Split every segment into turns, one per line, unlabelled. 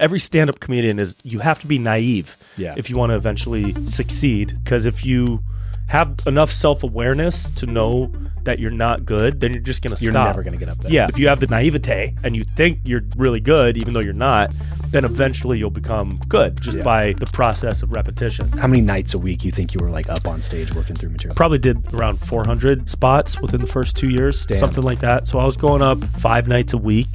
Every stand-up comedian you have to be naive
Yeah.
if you want to eventually succeed. Because if you have enough self-awareness to know that you're not good, then you're just going to stop.
You're never going to get up there.
Yeah. If you have the naivete and you think you're really good, even though you're not, then eventually you'll become good just by the process of repetition.
How many nights a week you think you were like up on stage working through material?
Probably did around 400 spots within the first 2 years, something like that. So I was going up 5 nights a week.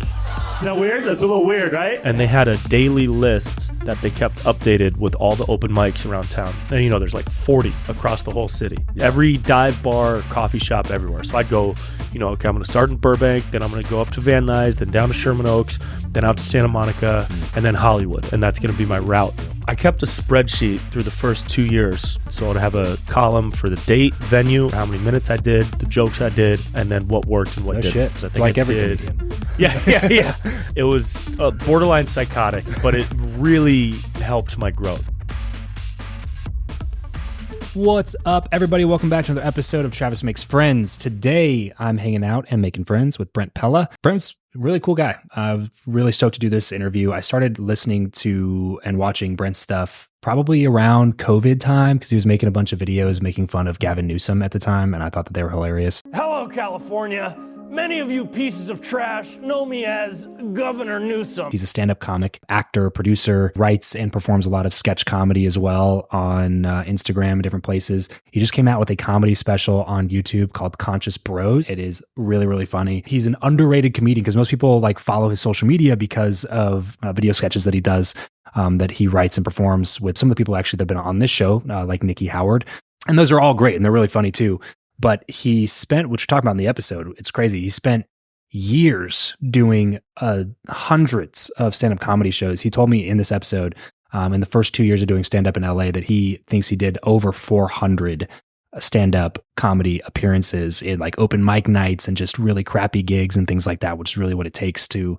Is that weird? That's a little weird, right? And they had a daily list that they kept updated with all the open mics around town. And there's like 40 across the whole city. Yeah. Every dive bar, coffee shop, everywhere. So I'd go, okay, I'm going to start in Burbank, then I'm going to go up to Van Nuys, then down to Sherman Oaks, then out to Santa Monica, and then Hollywood. And that's going to be my route. I kept a spreadsheet through the first 2 years. So I'd have a columm for the date, venue, how many minutes I did, the jokes I did, and then what worked and what didn't.
Shit.
I think
like every comedian.
Yeah. It was borderline psychotic, but it really helped my growth.
What's up, everybody? Welcome back to another episode of Travis Makes Friends. Today, I'm hanging out and making friends with Brent Pella. Brent's a really cool guy. I was really stoked to do this interview. I started listening to and watching Brent's stuff probably around COVID time because he was making a bunch of videos making fun of Gavin Newsom at the time, and I thought that they were hilarious.
Hello, California. Many of you pieces of trash know me as Governor Newsom.
He's a stand-up comic, actor, producer, writes and performs a lot of sketch comedy as well on Instagram and different places. He just came out with a comedy special on YouTube called Conscious Bros. It is really, really funny. He's an underrated comedian because most people follow his social media because of video sketches that he does, that he writes and performs with some of the people actually that have been on this show, like Nikki Howard. And those are all great and they're really funny too. But he spent, which we're talking about in the episode, it's crazy. He spent years doing hundreds of stand-up comedy shows. He told me in this episode, in the first 2 years of doing stand-up in LA, that he thinks he did over 400 stand-up comedy appearances in open mic nights and just really crappy gigs and things like that, which is really what it takes to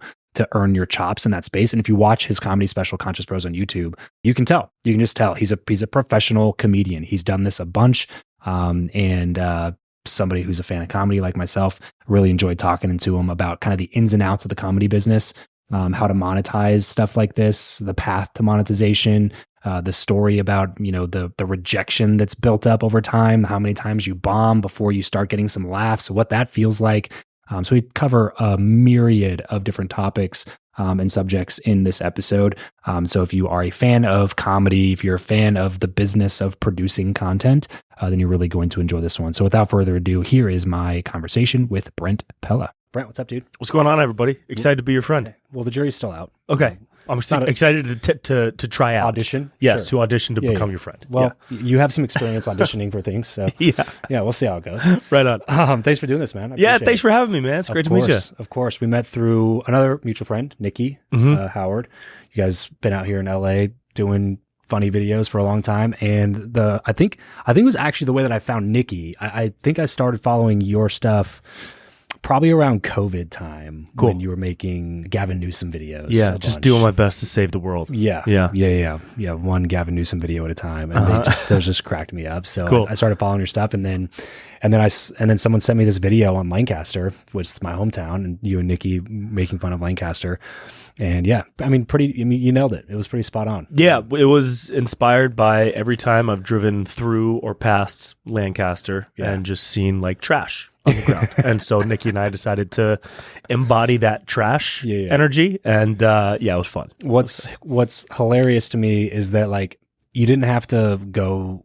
earn your chops in that space. And if you watch his comedy special, Conscious Bros, on YouTube, you can tell. You can just tell he's a professional comedian. He's done this a bunch. And somebody who's a fan of comedy like myself, really enjoyed talking to him about kind of the ins and outs of the comedy business, how to monetize stuff like this, the path to monetization, the story about, the rejection that's built up over time, how many times you bomb before you start getting some laughs, what that feels like. So we cover a myriad of different topics and subjects in this episode. So if you are a fan of comedy, if you're a fan of the business of producing content, then you're really going to enjoy this one. So without further ado, here is my conversation with Brent Pella. Brent, what's up, dude?
What's going on, everybody? Excited to be your friend.
Well, the jury's still out.
Okay. I'm excited to try out.
Audition?
Yes,
Sure.
to audition to become your friend.
Well, you have some experience auditioning for things, so yeah, we'll see how it goes.
Right on.
Thanks for doing this, man.
Thanks for having me, man. It's great to meet you.
Of course. We met through another mutual friend, Nikki Howard. You guys been out here in LA doing funny videos for a long time, and I think it was actually the way that I found Nikki. I think I started following your stuff probably around COVID time when you were making Gavin Newsom videos.
Yeah, just doing my best to save the world.
Yeah. One Gavin Newsom video at a time, and those just cracked me up. So
cool.
I started following your stuff, and then someone sent me this video on Lancaster, which is my hometown, and you and Nikki making fun of Lancaster. And you nailed it. It was pretty spot on.
Yeah, it was inspired by every time I've driven through or past Lancaster and just seen trash on the ground. And so Nikki and I decided to embody that trash energy. And it was fun.
What's hilarious to me is that you didn't have to go,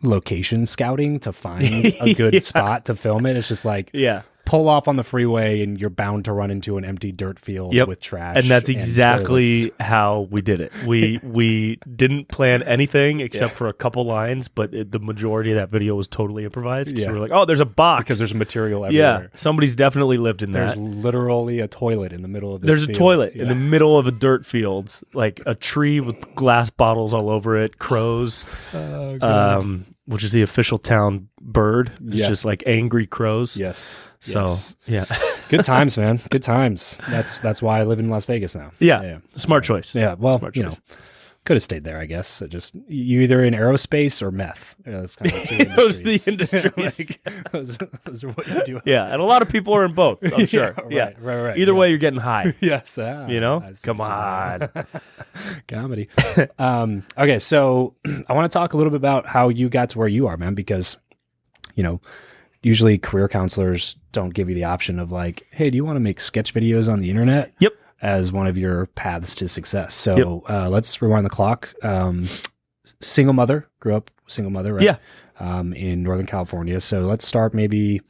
location scouting to find a good spot to film it. It's just pull off on the freeway and you're bound to run into an empty dirt field with trash.
And that's exactly how we did it. We didn't plan anything except for a couple lines, but the majority of that video was totally improvised because we were like, oh, there's a box.
Because there's material everywhere.
Yeah, somebody's definitely lived in
there's
that.
There's literally a toilet in the middle of this
There's
field.
a toilet in the middle of a dirt field, a tree with glass bottles all over it, crows. Oh, God. Which is the official town bird. It's just angry crows.
Yes.
So, yeah.
Good times, man. Good times. That's why I live in Las Vegas now.
Yeah. Smart choice.
Yeah. Well, Could have stayed there, I guess. You either in aerospace or meth. That's kind of two
Those are the
industries.
industries.
those are what you do.
Yeah, and a lot of people are in both, I'm sure.
Right.
Either way, you're getting high.
Yes.
Come on.
Comedy. Okay, so I want to talk a little bit about how you got to where you are, man, because, usually career counselors don't give you the option of like, hey, do you want to make sketch videos on the internet?
Yep.
As one of your paths to success. So let's rewind the clock. Single mother, grew up single mother, right?
Yeah.
In Northern California. So let's start maybe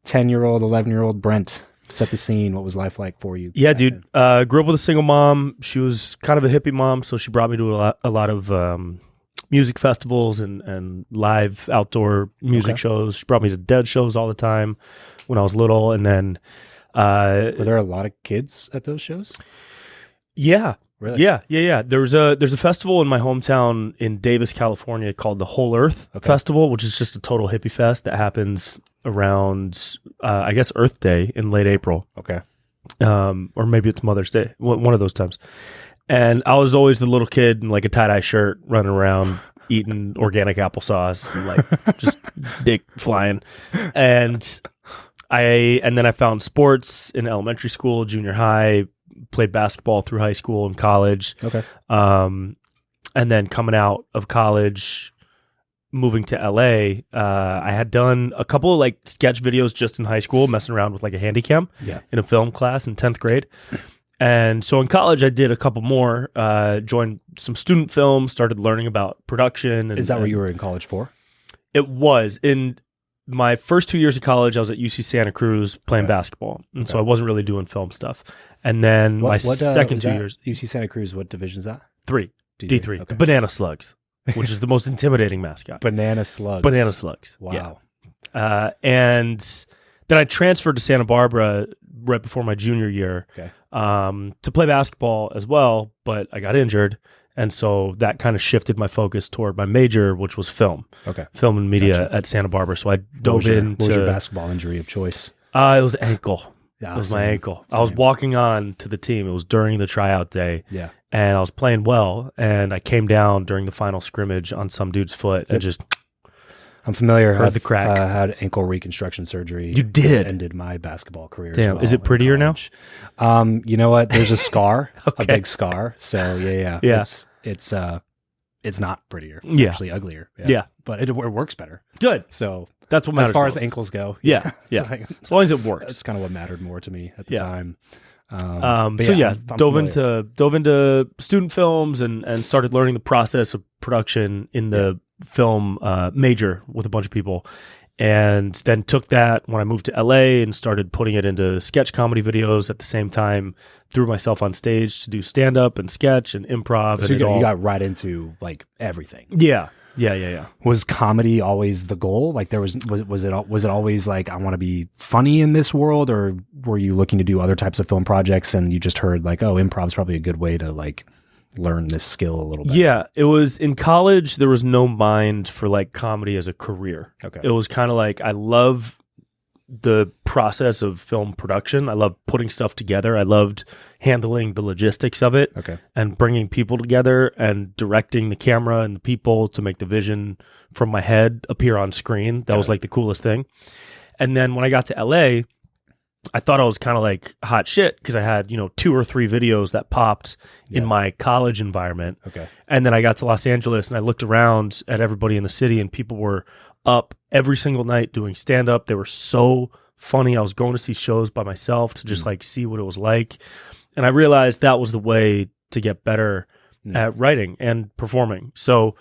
10-year-old, 11-year-old Brent. Set the scene. What was life like for you?
Yeah, dude. Grew up with a single mom. She was kind of a hippie mom, so she brought me to a lot of music festivals and live outdoor music shows. She brought me to Dead shows all the time when I was little, and then
were there a lot of kids at those shows?
Yeah.
Really?
Yeah. There's a festival in my hometown in Davis, California called the Whole Earth Festival, which is just a total hippie fest that happens around, I guess, Earth Day in late April.
Okay.
Or maybe it's Mother's Day, one of those times. And I was always the little kid in like a tie-dye shirt running around eating organic applesauce and like just dick flying. And then I found sports in elementary school, junior high, played basketball through high school and college.
Okay.
And then coming out of college, moving to LA, I had done a couple of like sketch videos just in high school, messing around with like a handy cam in a film class in 10th grade. And so in college, I did a couple more, joined some student films, started learning about production.
Is that what you were in college for?
It was. In my first 2 years of college, I was at UC Santa Cruz playing basketball. And so I wasn't really doing film stuff. And then my second 2 years.
UC Santa Cruz, what division is that?
D3.
Okay.
The Banana Slugs, which is the most intimidating mascot.
Banana Slugs.
Banana Slugs.
Wow.
Yeah. And then I transferred to Santa Barbara right before my junior year to play basketball as well, but I got injured. And so that kind of shifted my focus toward my major, which was film.
Okay.
Film and media at Santa Barbara. So I dove into...
What was your basketball injury of choice?
It was ankle.
Yeah,
it was my ankle. I was walking on to the team. It was during the tryout day.
Yeah.
And I was playing well. And I came down during the final scrimmage on some dude's foot and just...
I'm familiar.
Heard the crack.
Had ankle reconstruction surgery.
You did?
Ended my basketball career.
Damn.
As well
Is it prettier now?
You know what? There's a scar,
Okay.
a big scar. So yeah. It's not prettier. It's actually uglier.
Yeah.
But it works better.
Good.
So
that's what matters
as far
most.
as ankles go.
Yeah. As long as it works.
That's kind of what mattered more to me at the time.
I'm dove
familiar.
into student films and started learning the process of production in the film major with a bunch of people, and then took that when I moved to LA and started putting it into sketch comedy videos at the same time. Threw myself on stage to do stand up and sketch and improv.
So
and
you got right into like everything.
Yeah.
Was comedy always the goal? Like was it always like I want to be funny in this world, or were you looking to do other types of film projects and you just heard like, oh, improv's probably a good way to like learn this skill a little bit?
Yeah, it was in college. There was no mind for like comedy as a career.
Okay.
It was kind of like, I love the process of film production. I love putting stuff together. I loved handling the logistics of it and bringing people together and directing the camera and the people to make the vision from my head appear on screen. That was like the coolest thing. And then when I got to LA, I thought I was kind of like hot shit because I had, 2 or 3 videos that popped in my college environment.
Okay.
And then I got to Los Angeles and I looked around at everybody in the city and people were up every single night doing stand up. They were so funny. I was going to see shows by myself to just like see what it was like. And I realized that was the way to get better at writing and performing. So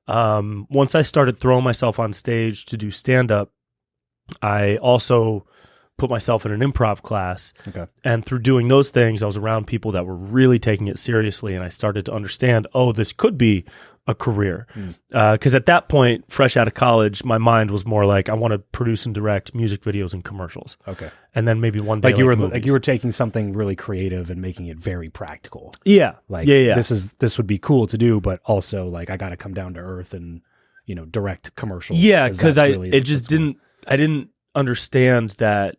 once I started throwing myself on stage to do stand up, I also put myself in an improv class.
Okay.
And through doing those things, I was around people that were really taking it seriously. And I started to understand, oh, this could be a career. Because at that point, fresh out of college, my mind was more like, I want to produce and direct music videos and commercials.
Okay.
And then maybe one day,
like you were taking something really creative and making it very practical.
Yeah.
Like,
yeah.
This would be cool to do, but also like, I got to come down to earth and, direct commercials.
Yeah. Because I didn't understand that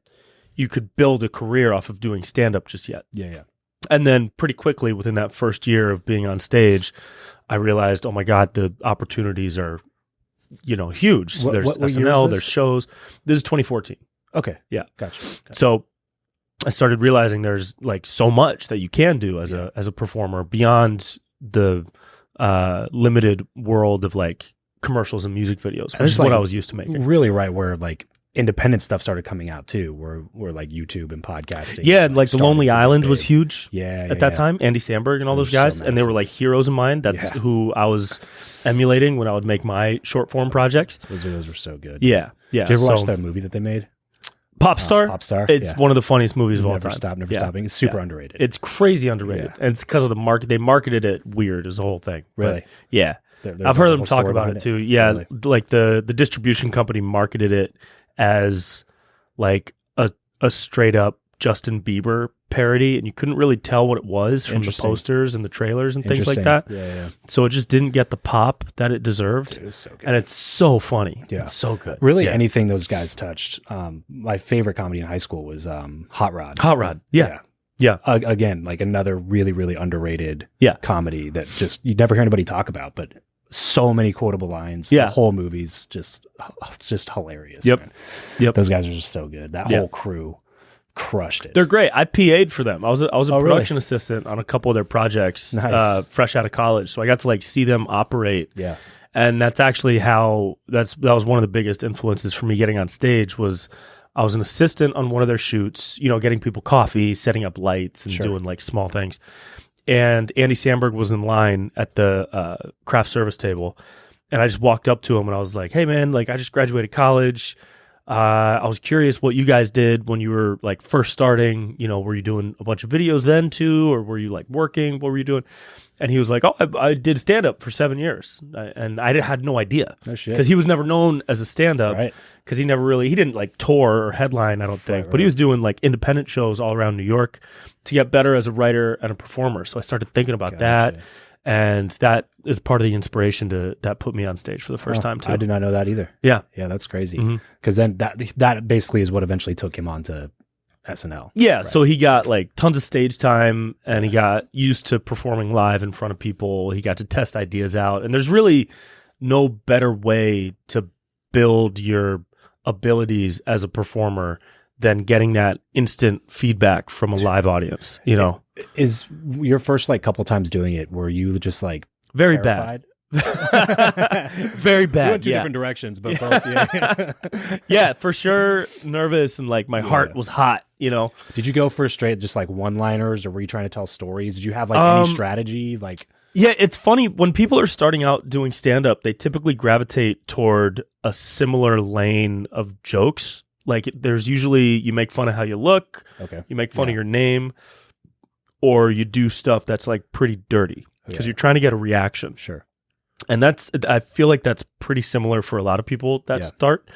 you could build a career off of doing stand-up just yet.
Yeah.
And then pretty quickly within that first year of being on stage, I realized, oh my God, the opportunities are, huge. So there's
what year
SNL,
is
there's
this?
shows. This is 2014.
Okay.
Yeah.
Gotcha.
So I started realizing there's like so much that you can do as a performer beyond the limited world of like commercials and music videos, which is what I was used to making.
Really right where like independent stuff started coming out too, where like YouTube and podcasting.
Yeah, and like The Lonely Island was huge at that time. Andy Samberg and all those guys, and they were like heroes of mine. That's who I was emulating when I would make my short form projects.
Those videos were so good.
Yeah.
Did you ever watch that movie that they made?
Popstar?
Popstar.
It's one of the funniest movies of all time.
Never stopping. It's super underrated.
It's crazy underrated. And it's because of the market. They marketed it weird as a whole thing.
Really?
But, yeah. I've heard them talk about it too. Yeah. Really? Like the distribution company marketed it as like a straight up Justin Bieber parody, and you couldn't really tell what it was from the posters and the trailers and things like that.
Yeah.
So it just didn't get the pop that it deserved.
It was so good.
And it's so funny.
Yeah.
It's so good.
Really anything those guys touched. My favorite comedy in high school was Hot Rod.
Hot Rod. Yeah.
Again, like another really, really underrated comedy that just you never hear anybody talk about, but so many quotable lines. The whole movie's just hilarious.
Yep.
Man.
Yep.
Those guys are just so good. That whole crew crushed it.
They're great. I PA'd for them. I was a production assistant on a couple of their projects fresh out of college. So I got to like see them operate.
Yeah.
And that's actually how that was one of the biggest influences for me getting on stage was I was an assistant on one of their shoots, getting people coffee, setting up lights and doing like small things. And Andy Samberg was in line at the craft service table. And I just walked up to him and I was like, hey man, like I just graduated college. I was curious what you guys did when you were like first starting, were you doing a bunch of videos then too? Or were you like working? What were you doing? And he was like, oh, I did stand up for 7 years. And I had no idea.
Oh, shit.
Because he was never known as a stand up.
Right.
Because he didn't like tour or headline, I don't think. Right. But he was doing like independent shows all around New York to get better as a writer and a performer. So I started thinking about that. And that is part of the inspiration that put me on stage for the first time too.
I did not know that either.
Yeah.
Yeah, that's crazy. Because then that basically is what eventually took him onto SNL.
Yeah, right. So he got like tons of stage time and he got used to performing live in front of people. He got to test ideas out. And there's really no better way to build your abilities as a performer than getting that instant feedback from a live audience,
Is your first like couple times doing it, were you just like
very
terrified?
Bad? Very bad.
We went two different directions, but both.
Yeah, for sure. Nervous and like my heart was hot,
Did you go for straight just like one-liners or were you trying to tell stories? Did you have like any strategy? Like
yeah, it's funny when people are starting out doing stand-up, they typically gravitate toward a similar lane of jokes. Like there's usually you make fun of how you look, you make fun of your name, or you do stuff that's like pretty dirty because you're trying to get a reaction.
Sure.
And I feel like that's pretty similar for a lot of people that start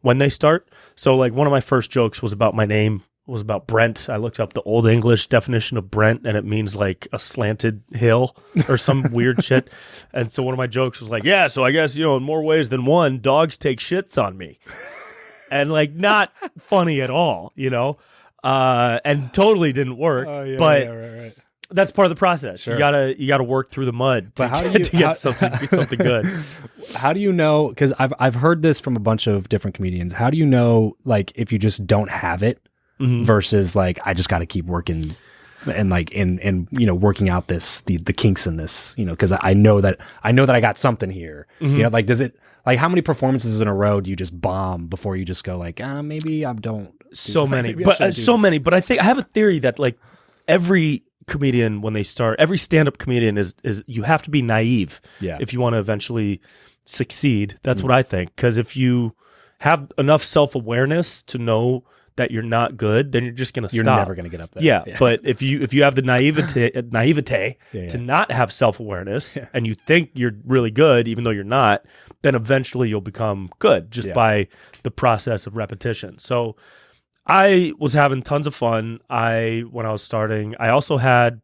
when they start. So like one of my first jokes was about my name, was about Brent. I looked up the Old English definition of Brent and it means like a slanted hill or some weird shit. And so one of my jokes was like, yeah, so I guess, in more ways than one, dogs take shits on me. And like not funny at all, and totally didn't work. But
right.
That's part of the process. Sure. You gotta work through the mud to get something good.
How do you know? Because I've heard this from a bunch of different comedians. How do you know like if you just don't have it versus like I just got to keep working and like in working out the kinks in this because I know that I got something here. Like does it. Like, how many performances in a row do you just bomb before you just go like, maybe I don't?
So many. But I think I have a theory that like every comedian when they start, every stand-up comedian is you have to be naive if you want to eventually succeed. That's what I think. Because if you have enough self-awareness to know that you're not good, then you're just going to stop.
You're never going to get up there.
Yeah, but if you have the naivete to not have self-awareness and you think you're really good even though you're not, then eventually you'll become good just by the process of repetition. So I was having tons of fun. When I was starting, I also had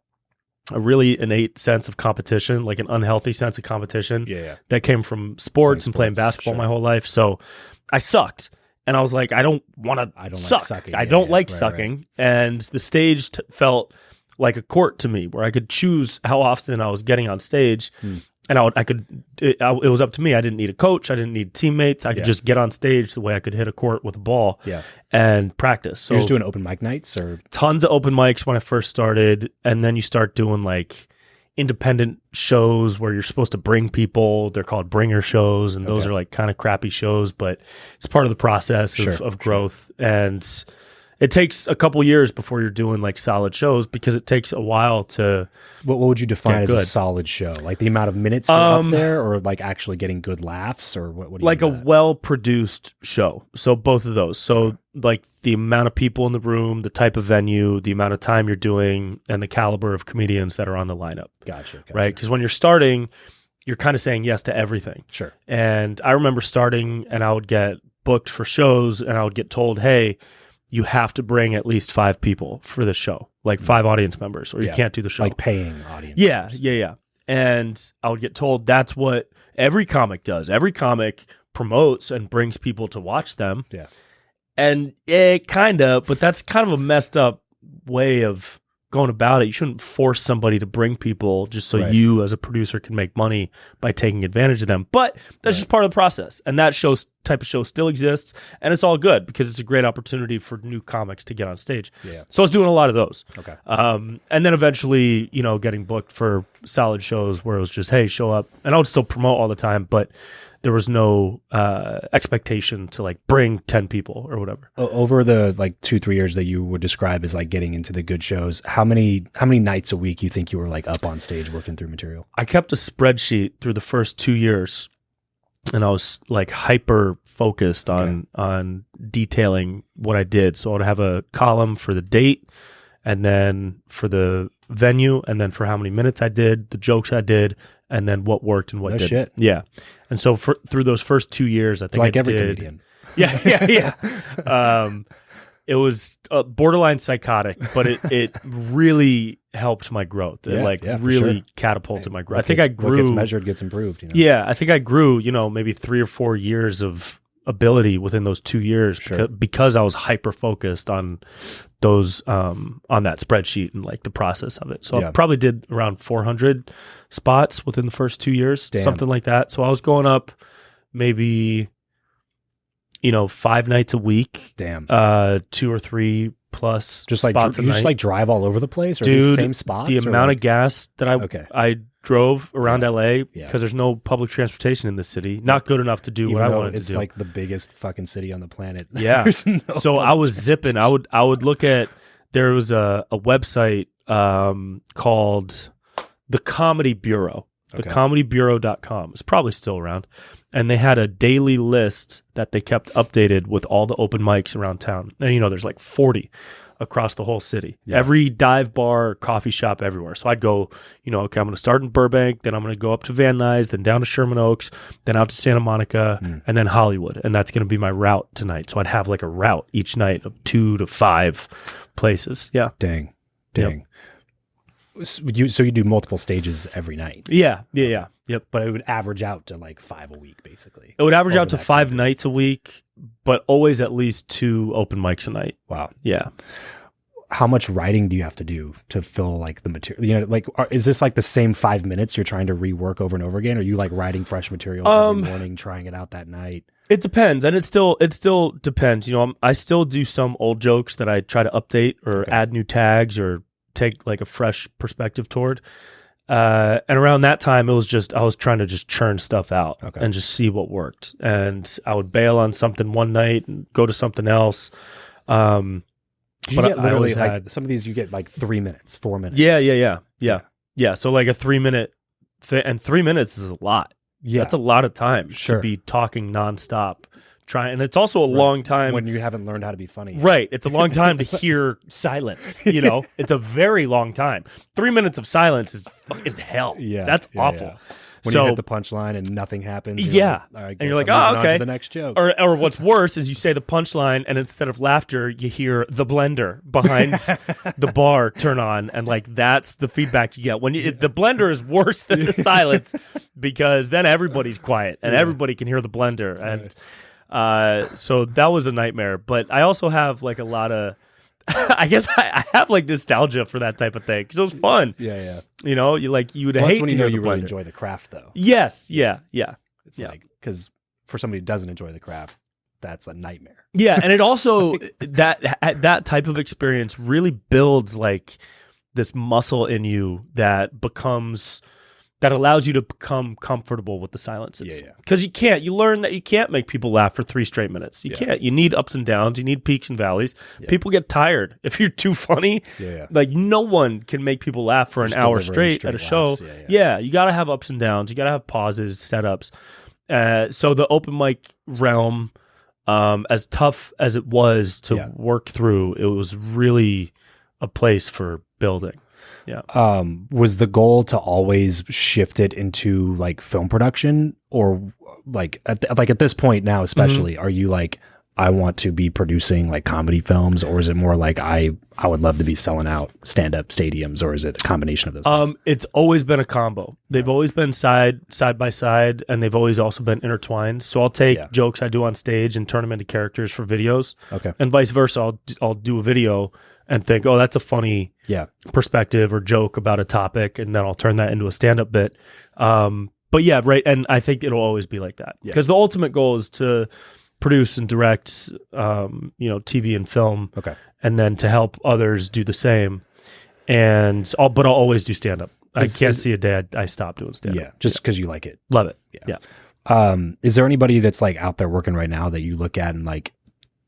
a really innate sense of competition, like an unhealthy sense of competition that came from sports and playing basketball my whole life. So I sucked. And I was like, I don't want to suck.
Like sucking.
I don't like sucking. Right. And the stage felt like a court to me, where I could choose how often I was getting on stage. And it was up to me. I didn't need a coach. I didn't need teammates. I could just get on stage the way I could hit a court with a ball and practice. So
you're just doing open mic nights, or
tons of open mics when I first started. And then you start doing like independent shows where you're supposed to bring people. They're called bringer shows. And those are like kind of crappy shows, but it's part of the process of growth. And it takes a couple years before you're doing like solid shows, because it takes a while to.
What would you define as a solid show? Like the amount of minutes you're up there, or like actually getting good laughs, or what do you
like a well-produced show? So both of those. So like the amount of people in the room, the type of venue, the amount of time you're doing, and the caliber of comedians that are on the lineup.
Gotcha.
Right? Because when you're starting, you're kind of saying yes to everything.
Sure.
And I remember starting, and I would get booked for shows, and I would get told, hey, you have to bring at least 5 people for this show, like 5 audience members, or you can't do the show.
Like paying audience
members. Yeah. And I would get told that's what every comic does. Every comic promotes and brings people to watch them.
Yeah.
And kind of, but that's kind of a messed up way of going about it. You shouldn't force somebody to bring people just so you as a producer can make money by taking advantage of them. But that's just part of the process. And that type of show still exists, and it's all good because it's a great opportunity for new comics to get on stage. Yeah. So I was doing a lot of those.
Okay.
And then eventually, getting booked for solid shows where it was just, hey, show up. And I would still promote all the time, but there was no expectation to like bring 10 people or whatever.
Over the like 2-3 years that you would describe as like getting into the good shows, how many nights a week you think you were like up on stage working through material?
I kept a spreadsheet through the first 2 years, and I was like hyper focused on detailing what I did. So I'd have a column for the date, and then for the venue, and then for how many minutes I did, the jokes I did, and then what worked and what didn't.
Shit.
Yeah. And so through those first 2 years, I think
like
I
every
did,
comedian.
Yeah. It was borderline psychotic, but it really helped my growth. It really catapulted my growth. I think I grew.
What gets measured gets improved.
Yeah, I think I grew. Maybe 3 or 4 years of ability within those 2 years because I was hyper focused on those on that spreadsheet and like the process of it. So I probably did around 400 spots within the first 2 years, something like that. So I was going up maybe 5 nights a week. 2 or 3 plus
just
spots
like
a night.
Just like drive all over the place, or
dude,
these same spots.
The amount of gas that I drove around LA because there's no public transportation in this city. Not good enough to do what I wanted to do.
It's like the biggest fucking city on the planet.
Yeah. So I was zipping. I would look at, there was a website called The Comedy Bureau. thecomedybureau.com. It's probably still around. And they had a daily list that they kept updated with all the open mics around town. And there's like 40 across the whole city. Yeah. Every dive bar, coffee shop, everywhere. So I'd go, okay, I'm going to start in Burbank, then I'm going to go up to Van Nuys, then down to Sherman Oaks, then out to Santa Monica, and then Hollywood. And that's going to be my route tonight. So I'd have like a route each night of 2 to 5 places. Yeah.
Dang.
Yep.
So you do multiple stages every night?
Yeah. Yep.
But it would average out to like 5 a week, basically.
It would average out to 5 nights a week, but always at least 2 open mics a night.
Wow.
Yeah.
How much writing do you have to do to fill like the material? Is this like the same 5 minutes you're trying to rework over and over again? Or are you like writing fresh material every morning, trying it out that night?
It depends, and it still depends. I still do some old jokes that I try to update or add new tags or take like a fresh perspective toward. And around that time, I was trying to just churn stuff out and just see what worked. And I would bail on something one night and go to something else.
But I always had some of these. You get like 3 minutes, 4 minutes.
Yeah. So like a 3 minute, and 3 minutes is a lot. Yeah, that's a lot of time to be talking nonstop. And it's also a long time
when you haven't learned how to be funny.
Right. It's a long time to hear silence. It's a very long time. 3 minutes of silence is hell. Yeah. That's awful.
Yeah. When you hit the punchline and nothing happens.
Yeah.
Like,
and you're like, oh, okay.
On to the next joke.
Or what's worse is you say the punchline and instead of laughter, you hear the blender behind the bar turn on. And like, that's the feedback you get. The blender is worse than the silence because then everybody's quiet and everybody can hear the blender. And so that was a nightmare. But I also have like a lot of I guess I have like nostalgia for that type of thing because it was fun.
Yeah.
You know, you would hate
that's when
to
you know
hear
you
the
really
blender.
enjoy the craft, though.
Yes. Yeah.
It's like, because for somebody who doesn't enjoy the craft, that's a nightmare.
Yeah, and it also that type of experience really builds like this muscle in you that allows you to become comfortable with the silences.
Yeah.
Because you learn that you can't make people laugh for 3 straight minutes. You can't. You need ups and downs. You need peaks and valleys.
Yeah.
People get tired if you're too funny.
Yeah.
Like no one can make people laugh for an hour straight at a show.
Laughs.
Yeah, you got to have ups and downs. You got to have pauses, setups. So the open mic realm, as tough as it was to work through, it was really a place for building. Yeah.
Was the goal to always shift it into like film production, or like at this point now, especially, are you like, I want to be producing like comedy films, or is it more like I would love to be selling out stand-up stadiums, or is it a combination of those things?
It's always been a combo. They've always been side by side, and they've always also been intertwined. So I'll take jokes I do on stage and turn them into characters for videos.
Okay.
And vice versa. I'll do a video and think, oh, that's a funny perspective or joke about a topic, and then I'll turn that into a stand-up bit. But yeah, right. And I think it'll always be like that, because the ultimate goal is to produce and direct, TV and film, and then to help others do the same. But I'll always do stand-up. I can't see a day I stop doing stand-up.
Yeah, just because you like it.
Love it. Yeah.
Is there anybody that's like out there working right now that you look at and like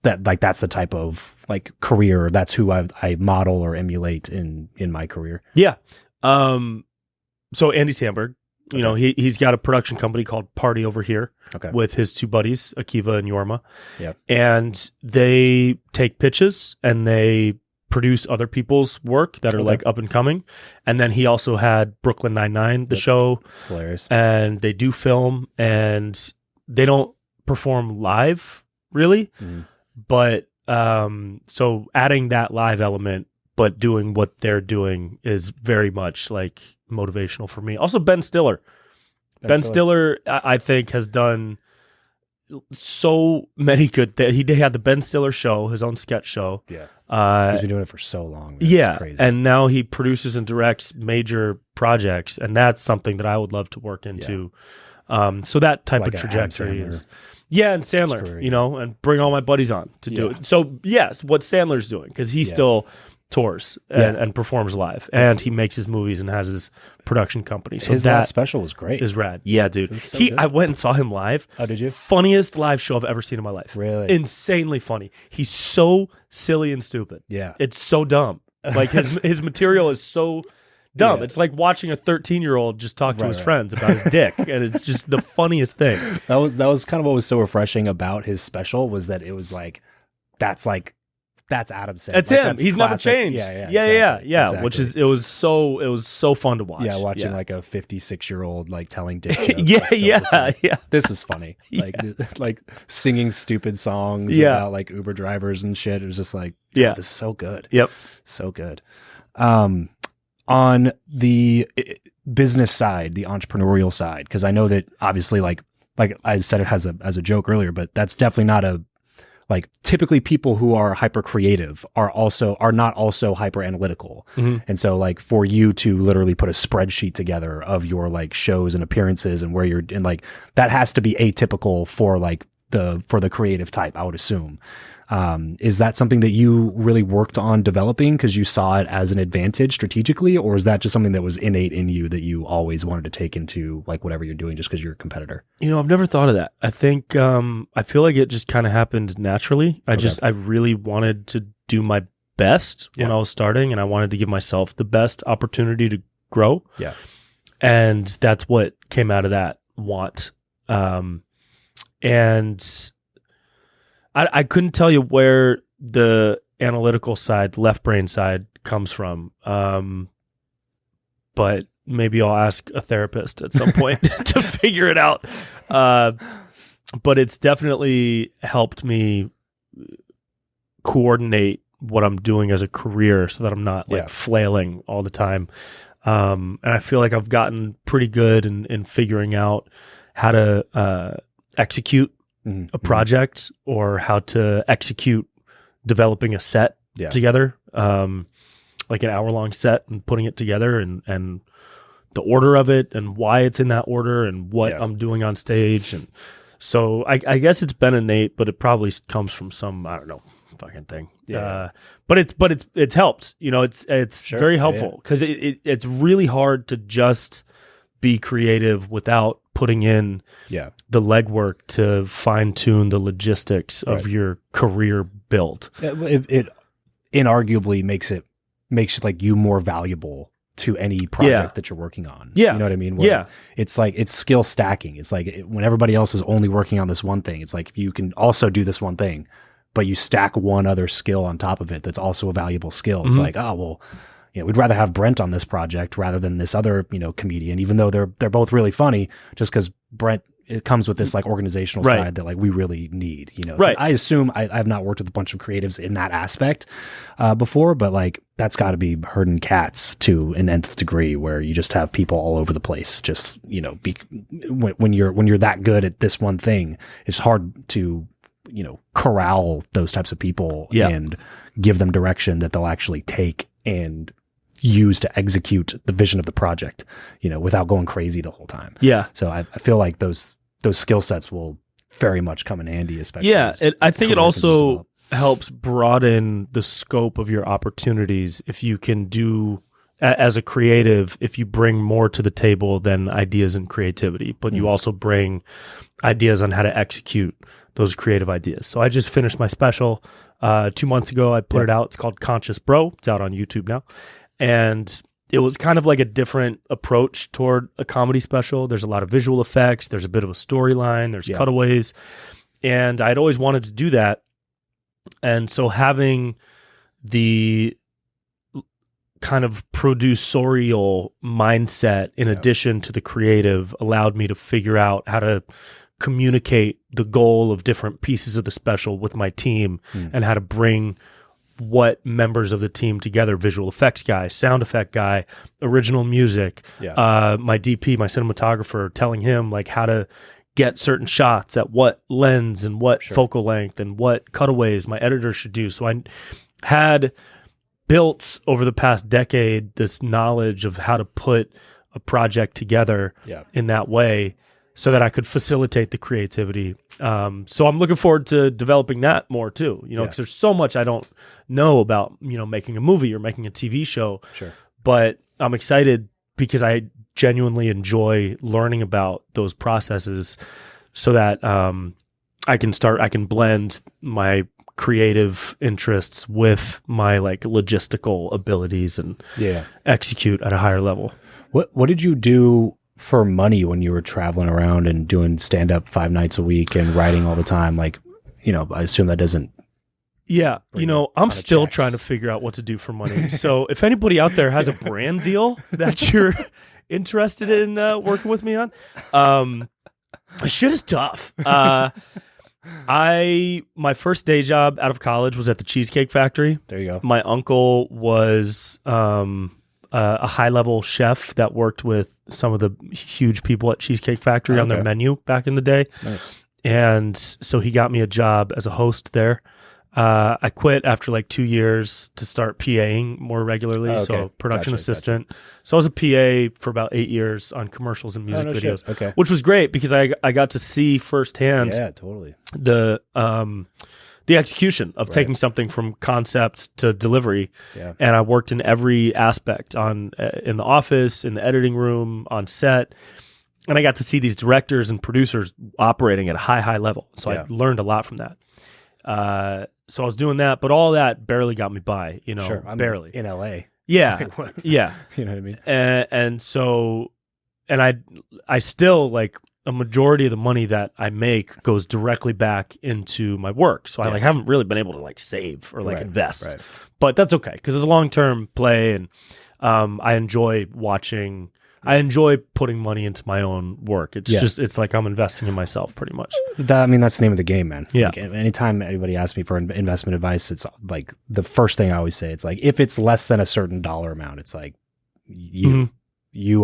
that's the type of like career, that's who I model or emulate in my career?
Yeah. So Andy Samberg, you know, he's got a production company called Party Over Here with his 2 buddies, Akiva and Yorma.
Yeah.
And they take pitches and they produce other people's work that are like up and coming. And then he also had Brooklyn Nine-Nine, the show.
Hilarious.
And they do film, and they don't perform live really. But so adding that live element, but doing what they're doing, is very much like motivational for me. Also, Ben Stiller. Ben Stiller, I think, has done so many good things. He had the Ben Stiller show, his own sketch show.
Yeah. He's been doing it for so long. Man.
Yeah.
It's crazy.
And now he produces and directs major projects, and that's something that I would love to work into. So that type
Like
of
Adam
trajectory
Sandler.
is... Yeah, and Sandler,
career,
you know, and bring all my buddies on to do it. So, yes, what Sandler's doing, because he still tours and performs live, and he makes his movies and has his production company. So
his
that
last special was great.
is rad. Yeah, dude.
So good.
I went and saw him live.
Oh, did you?
Funniest live show I've ever seen in my life.
Really?
Insanely funny. He's so silly and stupid.
Yeah.
It's so dumb. Like his material is so dumb.
Yeah.
It's like watching a 13-year-old just talk to his friends about his dick, and it's just the funniest thing.
That was kind of what was so refreshing about his special, was that it was like that's Adam Sandler.
That's
like,
him.
that's
He's
classic.
never changed.
Yeah.
Yeah. Which is it was so fun to watch.
Yeah, watching like a 56-year-old like telling dick jokes.
Yeah.
This is funny. Like singing stupid songs about like Uber drivers and shit. It was just like, this is so good.
Yep.
So good. On the business side, the entrepreneurial side, because I know that obviously like I said it as a joke earlier, but that's definitely not a, like, typically people who are hyper creative are not also hyper analytical. And so like for you to literally put a spreadsheet together of your like shows and appearances and where you're in, like, that has to be atypical for like for the creative type, I would assume. Is that something that you really worked on developing because you saw it as an advantage strategically, or is that just something that was innate in you that you always wanted to take into like whatever you're doing just because you're a competitor?
You know, I've never thought of that. I think I feel like it just kind of happened naturally. I really wanted to do my best when I was starting, and I wanted to give myself the best opportunity to grow.
Yeah.
And that's what came out of that want. And I couldn't tell you where the analytical side, left brain side, comes from. But maybe I'll ask a therapist at some point to figure it out. But it's definitely helped me coordinate what I'm doing as a career so that I'm not like flailing all the time. And I feel like I've gotten pretty good in figuring out how to execute a project, or how to execute developing a set together, like an hour-long set, and putting it together, and the order of it and why it's in that order and what I'm doing on stage. And so I guess it's been innate, but it probably comes from some, I don't know, fucking thing. But it's helped, you know, it's very helpful because it's really hard to just be creative without putting in the legwork to fine tune the logistics of your career build.
It inarguably makes like you more valuable to any project that you're working on. You know what I mean? It's like, it's skill stacking. It's like when everybody else is only working on this one thing, it's like if you can also do this one thing, but you stack one other skill on top of it that's also a valuable skill. It's like, oh, well, you know, we'd rather have Brent on this project rather than this other, you know, comedian, even though they're both really funny, just because Brent, it comes with this like organizational side that like we really need, you know. I assume I have not worked with a bunch of creatives in that aspect before, but like that's got to be herding cats to an nth degree, where you just have people all over the place. Just, you know, when you're that good at this one thing, it's hard to, you know, corral those types of people and give them direction that they'll actually take and use to execute the vision of the project, you know, without going crazy the whole time. So I feel like those skill sets will very much come in handy, especially.
I think it also helps broaden the scope of your opportunities if you can do, as a creative, if you bring more to the table than ideas and creativity, but you also bring ideas on how to execute those creative ideas. So I just finished my special 2 months ago. I put it out. It's called Conscious Bro. It's out on YouTube now. And it was kind of like a different approach toward a comedy special. There's a lot of visual effects. There's a bit of a storyline. There's cutaways. And I'd always wanted to do that. And so having the kind of producerial mindset in addition to the creative allowed me to figure out how to communicate the goal of different pieces of the special with my team and how to bring what members of the team together, visual effects guy, sound effect guy, original music, my DP, my cinematographer, telling him like how to get certain shots at what lens and what focal length and what cutaways my editor should do. So I had built over the past decade this knowledge of how to put a project together in that way so that I could facilitate the creativity. So I'm looking forward to developing that more too, you know, because there's so much I don't know about, you know, making a movie or making a TV show. But I'm excited because I genuinely enjoy learning about those processes so that I can blend my creative interests with my like logistical abilities and execute at a higher level.
What did you do for money when you were traveling around and doing stand-up 5 nights a week and writing all the time? Like, you know, I assume that doesn't.
You know, I'm still trying to figure out what to do for money. So if anybody out there has a brand deal that you're interested in working with me on, shit is tough. My first day job out of college was at the Cheesecake Factory.
There you go.
My uncle was a high-level chef that worked with some of the huge people at Cheesecake Factory on their menu back in the day.
Nice.
And so he got me a job as a host there. I quit after like 2 years to start PAing more regularly. So production assistant. So I was a PA for about 8 years on commercials and music videos, which was great because I got to see firsthand the execution of taking something from concept to delivery. And I worked in every aspect in the office, in the editing room, on set. And I got to see these directors and producers operating at a high level. So I learned a lot from that. So I was doing that, but all that barely got me by, you know, barely.
In LA.
Yeah. Yeah.
You know what I mean?
And so, and I still like, a majority of the money that I make goes directly back into my work. So I like haven't really been able to like save or like invest, but that's okay. Cause it's a long-term play and, I enjoy putting money into my own work. It's just, it's like I'm investing in myself pretty much.
That's the name of the game, man.
Yeah.
Like, anytime anybody asks me for investment advice, it's like the first thing I always say, it's like, if it's less than a certain dollar amount, it's like you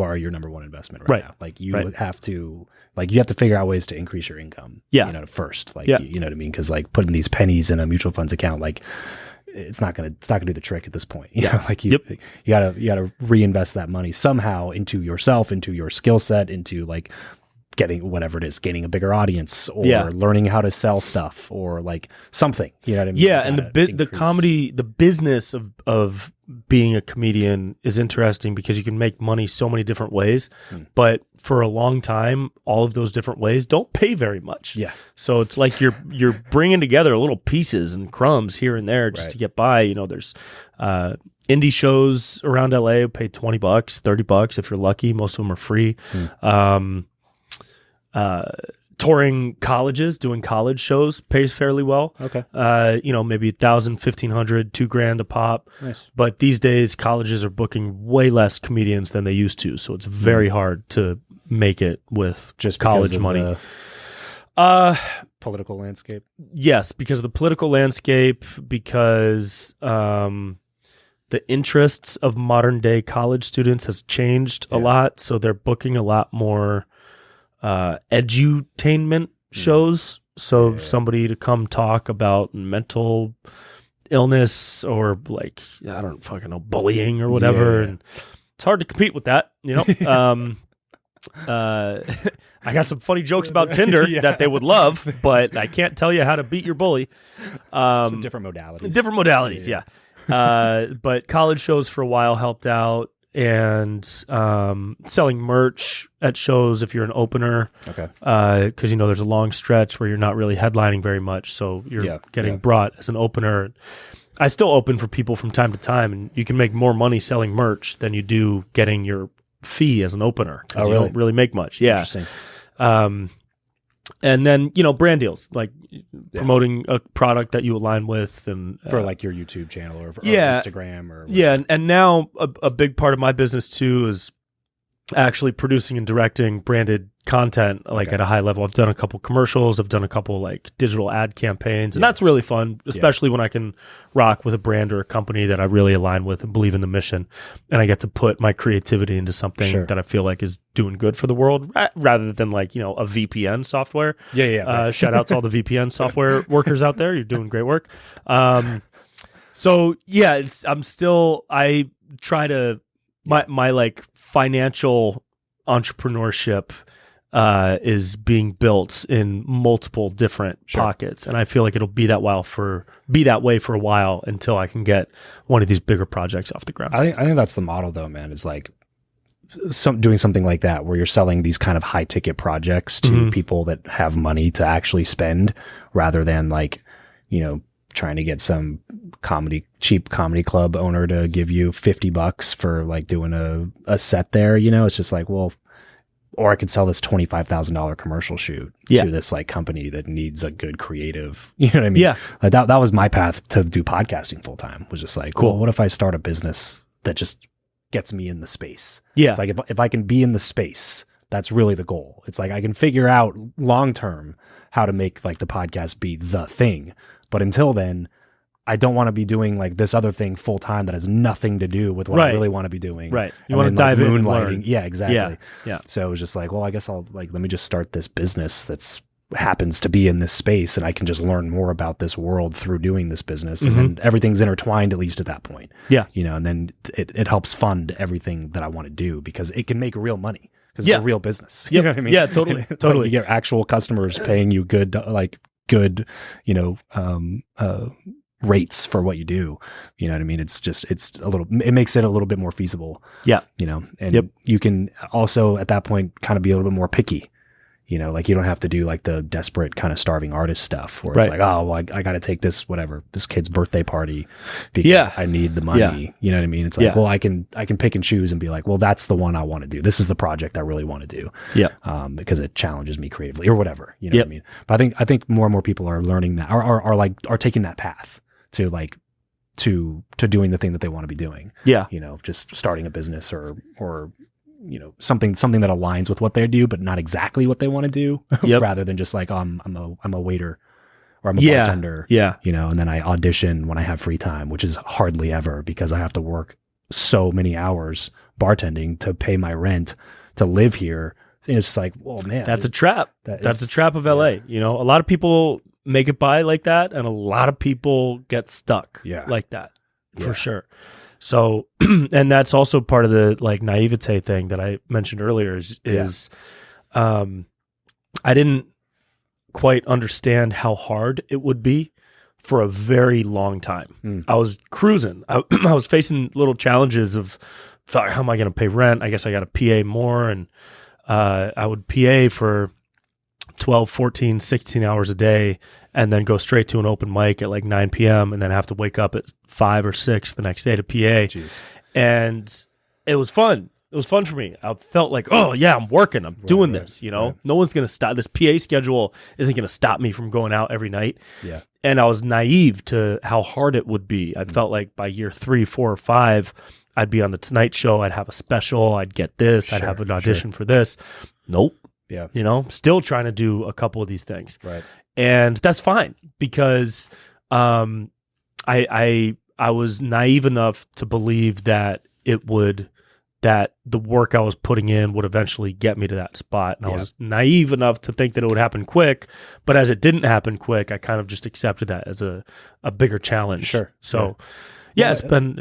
are your number one investment right now. Like you have to, like, you have to figure out ways to increase your income, you know, first, like, you know what I mean? Cause like putting these pennies in a mutual funds account, like it's not gonna do the trick at this point. You know, like you gotta reinvest that money somehow into yourself, into your skill set, into like getting whatever it is, gaining a bigger audience, or learning how to sell stuff, or like something. You know what I mean?
Yeah, and the comedy, the business of being a comedian is interesting because you can make money so many different ways, but for a long time, all of those different ways don't pay very much.
Yeah.
So it's like you're bringing together little pieces and crumbs here and there just to get by. You know, there's indie shows around LA pay $20, $30 if you're lucky. Most of them are free. Touring colleges, doing college shows pays fairly well.
Okay.
You know, maybe $1,000, $1,500, $2,000 a pop.
Nice.
But these days, colleges are booking way less comedians than they used to. So it's very hard to make it with
just
college money.
Political landscape.
Yes, because of the political landscape, because the interests of modern day college students has changed a lot. So they're booking a lot more edutainment shows. So somebody to come talk about mental illness or like, I don't fucking know, bullying or whatever. And it's hard to compete with that, you know? I got some funny jokes about Tinder that they would love, but I can't tell you how to beat your bully.
Some different modalities.
Different modalities, but college shows for a while helped out. And selling merch at shows if you're an opener, because you know there's a long stretch where you're not really headlining very much, so you're getting brought as an opener. I still open for people from time to time, and you can make more money selling merch than you do getting your fee as an opener because you don't really make much. Yeah.
Interesting.
And then, you know, brand deals, like promoting a product that you align with, and
for like your YouTube channel or Instagram or whatever.
Yeah. And now a big part of my business too is actually producing and directing branded content, like at a high level. I've done a couple commercials. I've done a couple like digital ad campaigns, and that's really fun, especially when I can rock with a brand or a company that I really align with and believe in the mission. And I get to put my creativity into something that I feel like is doing good for the world rather than like, you know, a VPN software. Shout out to all the VPN software workers out there. You're doing great work. So yeah, I try to, my like financial entrepreneurship is being built in multiple different pockets, and I feel like it'll be that way for a while until I can get one of these bigger projects off the ground.
I think that's the model, though, man. Is like doing something like that where you're selling these kind of high ticket projects to people that have money to actually spend, rather than like, you know, trying to get some cheap comedy club owner to give you $50 for like doing a set there. You know, it's just like, well, or I could sell this $25,000 commercial shoot to this like company that needs a good creative, you know what I mean?
Yeah.
Like that was my path to do podcasting full time, was just like, cool. Well, what if I start a business that just gets me in the space?
Yeah.
It's like, if I can be in the space, that's really the goal. It's like, I can figure out long-term how to make like the podcast be the thing. But until then, I don't want to be doing like this other thing full time that has nothing to do with what I really want to be doing.
Right. You want to dive in and learn.
Yeah, exactly.
Yeah.
So it was just like, well, I guess I'll like, let me just start this business that's happens to be in this space, and I can just learn more about this world through doing this business. And then everything's intertwined, at least at that point. Yeah. You know, and then it helps fund everything that I want to do, because it can make real money. Because it's a real business. You know what I mean?
Yeah, totally.
You get actual customers paying you good, you know, rates for what you do. You know what I mean? It makes it a little bit more feasible. Yeah. You know, and you can also at that point kind of be a little bit more picky. You know, like you don't have to do like the desperate kind of starving artist stuff where it's like, oh, well, I got to take this kid's birthday party because I need the money. Yeah. You know what I mean? It's like, well, I can pick and choose and be like, well, that's the one I want to do. This is the project I really want to do. Yeah. Because it challenges me creatively or whatever. You know what I mean? But I think more and more people are learning that, are taking that path to like to doing the thing that they want to be doing. Yeah. You know, just starting a business or you know, something that aligns with what they do, but not exactly what they want to do. Rather than just like, I'm a waiter or I'm a bartender. Yeah. You know, and then I audition when I have free time, which is hardly ever, because I have to work so many hours bartending to pay my rent to live here. And it's like, well, man,
that's a trap. That's a trap of LA. You know, a lot of people make it by like that, and a lot of people get stuck like that for sure. So, and that's also part of the like naivete thing that I mentioned earlier is I didn't quite understand how hard it would be for a very long time. I was cruising. I was facing little challenges of, how am I going to pay rent? I guess I got to PA more. And I would PA for 12, 14, 16 hours a day and then go straight to an open mic at like 9 p.m. and then have to wake up at 5 or 6 the next day to PA. Jeez. And it was fun. It was fun for me. I felt like, oh yeah, I'm working. I'm doing this, you know? No one's going to stop. This PA schedule isn't going to stop me from going out every night. Yeah. And I was naive to how hard it would be. I felt like by year 3, 4, or 5, I'd be on the Tonight Show. I'd have a special. I'd get this. I'd have an audition for this. Nope. Yeah. You know, still trying to do a couple of these things. Right. And that's fine because I was naive enough to believe that that the work I was putting in would eventually get me to that spot. And I was naive enough to think that it would happen quick, but as it didn't happen quick, I kind of just accepted that as a bigger challenge. Sure. So it's been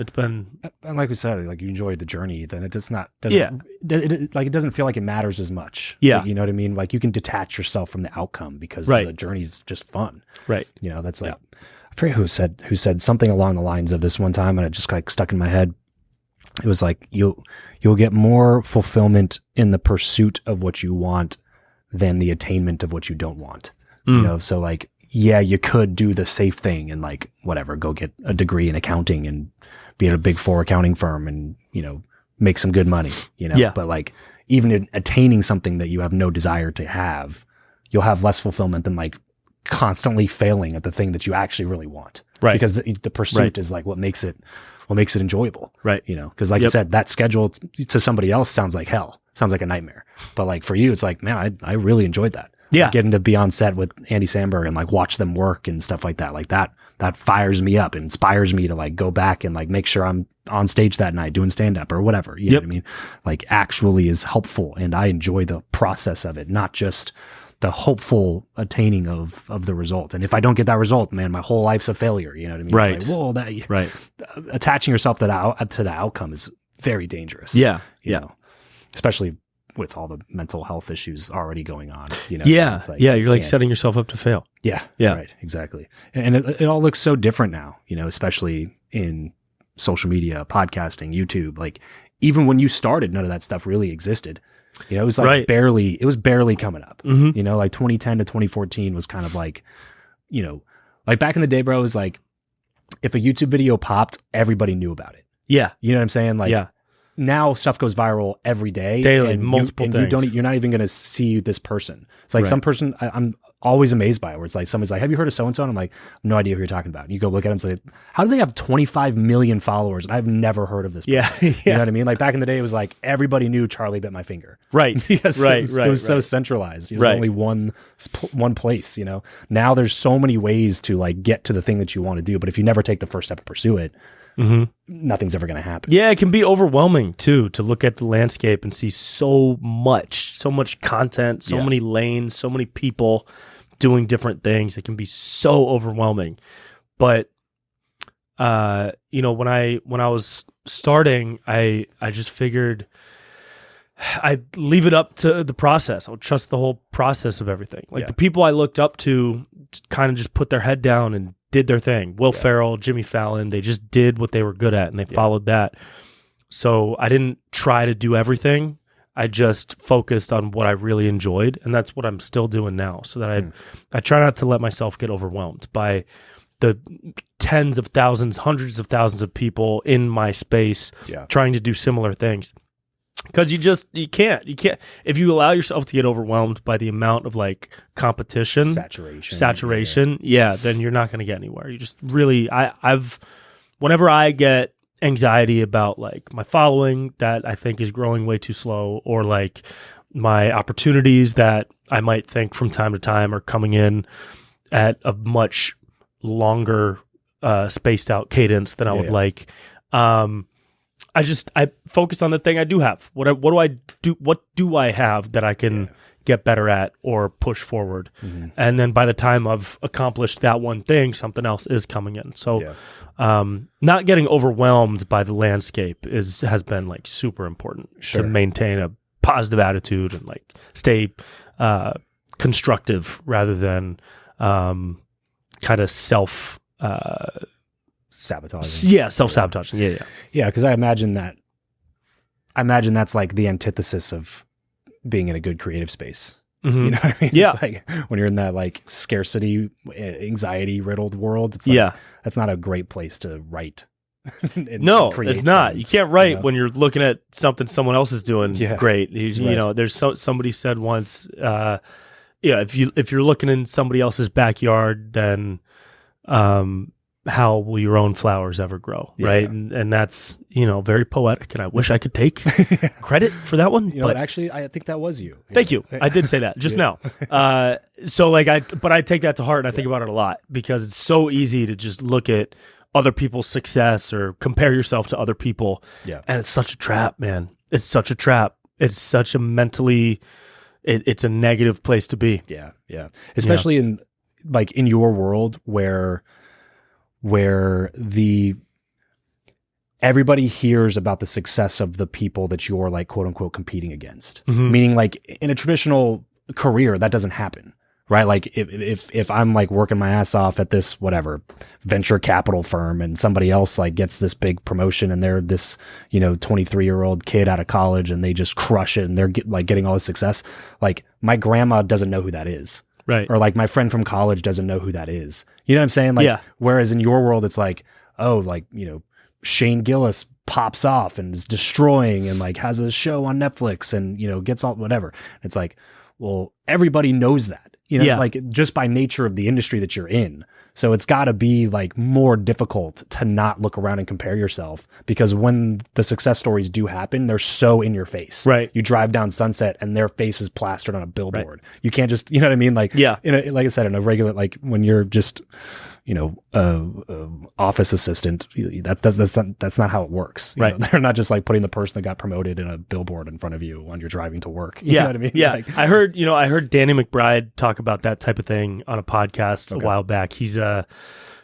and like we said, like you enjoyed the journey, then it doesn't feel like it matters as much. Yeah. You know what I mean? Like you can detach yourself from the outcome because the journey's just fun. Right. You know, that's like, I forget who said something along the lines of this one time and it just like stuck in my head. It was like you'll get more fulfillment in the pursuit of what you want than the attainment of what you don't want. You know, so like, yeah, you could do the safe thing and like whatever, go get a degree in accounting and be at a Big 4 accounting firm and, you know, make some good money, you know, but like even in attaining something that you have no desire to have, you'll have less fulfillment than like constantly failing at the thing that you actually really want. Right. Because the pursuit is like what makes it enjoyable. Right. You know, because like you said, that schedule to somebody else sounds like hell, sounds like a nightmare. But like for you, it's like, man, I really enjoyed that. Yeah. Like getting to be on set with Andy Samberg and like watch them work and stuff like that. Like that fires me up, inspires me to like go back and like make sure I'm on stage that night doing stand up or whatever. You know what I mean? Like actually is helpful. And I enjoy the process of it, not just the hopeful attaining of the result. And if I don't get that result, man, my whole life's a failure. You know what I mean? Right. It's like, whoa, attaching yourself to the outcome is very dangerous. Yeah. You know, especially with all the mental health issues already going on. You know? Yeah. It's like, you're like setting yourself up to fail. Yeah. Yeah. Right. Exactly. And it all looks so different now, you know, especially in social media, podcasting, YouTube. Like even when you started, none of that stuff really existed. You know, it was like barely coming up, you know, like 2010 to 2014 was kind of like, you know, like back in the day, bro, it was like, if a YouTube video popped, everybody knew about it. Yeah. You know what I'm saying? Like now stuff goes viral every day. Daily, and multiple things. You're not even going to see this person. It's like some person, I'm always amazed by it, where it's like, somebody's like, have you heard of so-and-so? And I'm like, no idea who you're talking about. And you go look at them and say, how do they have 25 million followers? And I've never heard of this person. You know what I mean? Like back in the day, it was like, everybody knew Charlie Bit My Finger. Right. Because it was so centralized. It was only one place, you know? Now there's so many ways to like get to the thing that you want to do. But if you never take the first step to pursue it, nothing's ever going to happen. Yeah, it can be overwhelming too, to look at the landscape and see so much content, so many lanes, so many people doing different things. It can be so overwhelming. But you know, when I was starting, I just figured I'd leave it up to the process. I would trust the whole process of everything. Like the people I looked up to kind of just put their head down and did their thing. Will Ferrell, Jimmy Fallon, they just did what they were good at and they followed that. So I didn't try to do everything. I just focused on what I really enjoyed, and that's what I'm still doing now. So that I try not to let myself get overwhelmed by the tens of thousands, hundreds of thousands of people in my space trying to do similar things. Because you can't if you allow yourself to get overwhelmed by the amount of like competition, saturation, then you're not going to get anywhere. You just really, whenever I get anxiety about like my following that I think is growing way too slow, or like my opportunities that I might think from time to time are coming in at a much longer spaced out cadence than I would like, I focus on the thing I do have. What do I have that I can
get better at or push forward. And then by the time I've accomplished that one thing, something else is coming in. So not getting overwhelmed by the landscape has been like super important to maintain a positive attitude and like stay constructive rather than kind of
sabotaging.
Yeah, self-sabotaging.
Yeah, because I imagine that's like the antithesis of being in a good creative space. You know what I mean?
Yeah.
It's like when you're in that like scarcity, anxiety riddled world, it's like, that's not a great place to write.
No, it's not. You can't write when you're looking at something someone else is doing great. You know, there's somebody said once, if you're looking in somebody else's backyard, then how will your own flowers ever grow, right? And that's, very poetic, and I wish I could take credit for that one.
But actually, I think that was you.
Thank you. I did say that just now. So like but I take that to heart, and I think about it a lot, because it's so easy to just look at other people's success or compare yourself to other people. Yeah. And it's such a trap, man. It's such a trap. It's such a mentally, it's a negative place to be.
Yeah. Yeah. Especially in your world where everybody hears about the success of the people that you're like quote unquote competing against. Meaning like in a traditional career, that doesn't happen, right? Like if I'm like working my ass off at this whatever venture capital firm and somebody else like gets this big promotion and they're this 23-year-old kid out of college and they just crush it and they're getting all this success, like my grandma doesn't know who that is.
Right.
Or like my friend from college doesn't know who that is. You know what I'm saying? Like, whereas in your world, it's like, oh, like, Shane Gillis pops off and is destroying and like has a show on Netflix and, gets all whatever. It's like, well, everybody knows that, like just by nature of the industry that you're in. So it's got to be like more difficult to not look around and compare yourself, because when the success stories do happen, they're so in your face. Right. You drive down Sunset and their face is plastered on a billboard. Right. You can't just, you know what I mean? Like, like I said, in a regular, like when you're just, office assistant, that's not how it works. Right. They're not just like putting the person that got promoted in a billboard in front of you when you're driving to work. You know what I mean?
Yeah.
Like,
I heard Danny McBride talk about that type of thing on a podcast a while back. He's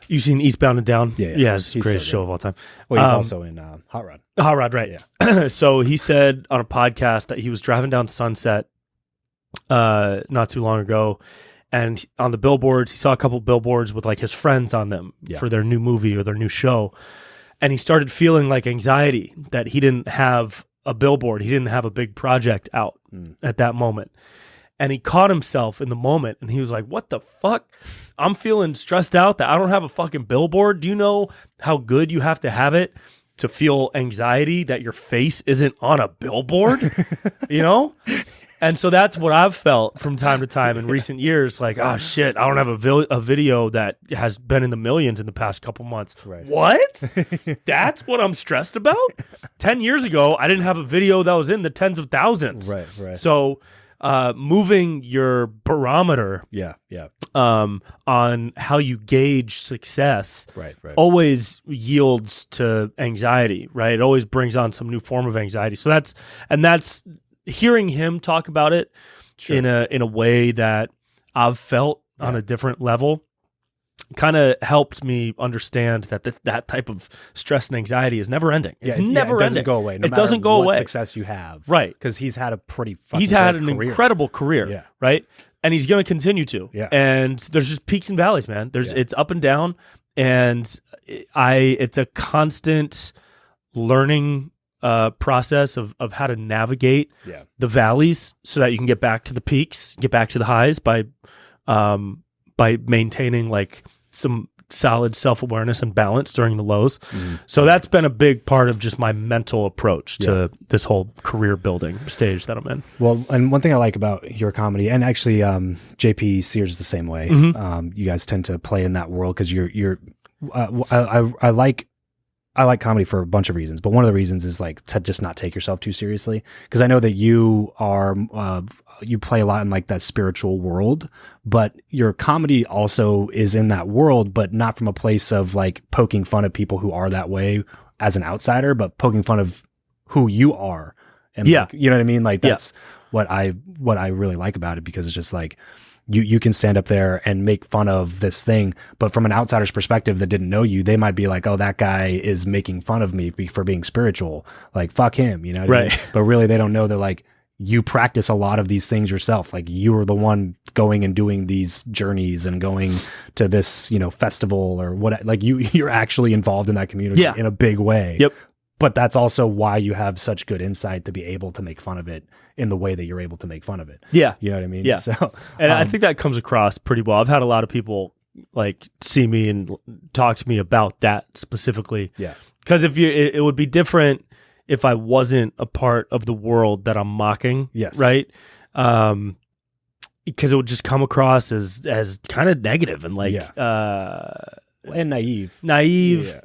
you've seen Eastbound and Down? Yeah, it's the greatest show of all time.
Well, he's also in Hot Rod.
Hot Rod, right. Yeah. So he said on a podcast that he was driving down Sunset not too long ago, and on the billboards, he saw a couple billboards with like his friends on them for their new movie or their new show. And he started feeling like anxiety that he didn't have a billboard. He didn't have a big project out at that moment. And he caught himself in the moment and he was like, what the fuck? I'm feeling stressed out that I don't have a fucking billboard. Do you know how good you have to have it to feel anxiety that your face isn't on a billboard? And so that's what I've felt from time to time in recent years. Like, oh shit, I don't have a video that has been in the millions in the past couple months. Right. What? That's what I'm stressed about? 10 years ago, I didn't have a video that was in the tens of thousands. Right. So moving your barometer on how you gauge success always yields to anxiety, right? It always brings on some new form of anxiety. So that's hearing him talk about it in a way that I've felt on a different level kind of helped me understand that that type of stress and anxiety is never ending. It's never ending. It doesn't
go away.
It doesn't go away.
Success you have,
right?
Because he's had a pretty
incredible career, right? And he's going to continue to. Yeah. And there's just peaks and valleys, man. It's up and down, and it's a constant learning process of how to navigate the valleys so that you can get back to the peaks, get back to the highs by maintaining like some solid self-awareness and balance during the lows. So that's been a big part of just my mental approach to this whole career building stage that I'm in. Well,
and one thing I like about your comedy, and actually JP Sears is the same way. You guys tend to play in that world because I like comedy for a bunch of reasons, but one of the reasons is like to just not take yourself too seriously. Because I know that you are, you play a lot in like that spiritual world, but your comedy also is in that world, but not from a place of like poking fun at people who are that way as an outsider, but poking fun of who you are. And like, you know what I mean? Like that's what I really like about it, because it's just like you can stand up there and make fun of this thing, but from an outsider's perspective that didn't know you, they might be like, oh, that guy is making fun of me for being spiritual. Like, fuck him, you know what I mean? But really they don't know that like you practice a lot of these things yourself. Like you were the one going and doing these journeys and going to this, you know, festival or what, like you're actually involved in that community in a big way.
Yep.
But that's also why you have such good insight to be able to make fun of it in the way that you're able to make fun of it.
Yeah.
You know what I mean?
Yeah.
So,
and I think that comes across pretty well. I've had a lot of people like see me and talk to me about that specifically.
Yeah.
Because it would be different if I wasn't a part of the world that I'm mocking.
Yes.
Right. Because it would just come across as kind of negative and like,
and naive.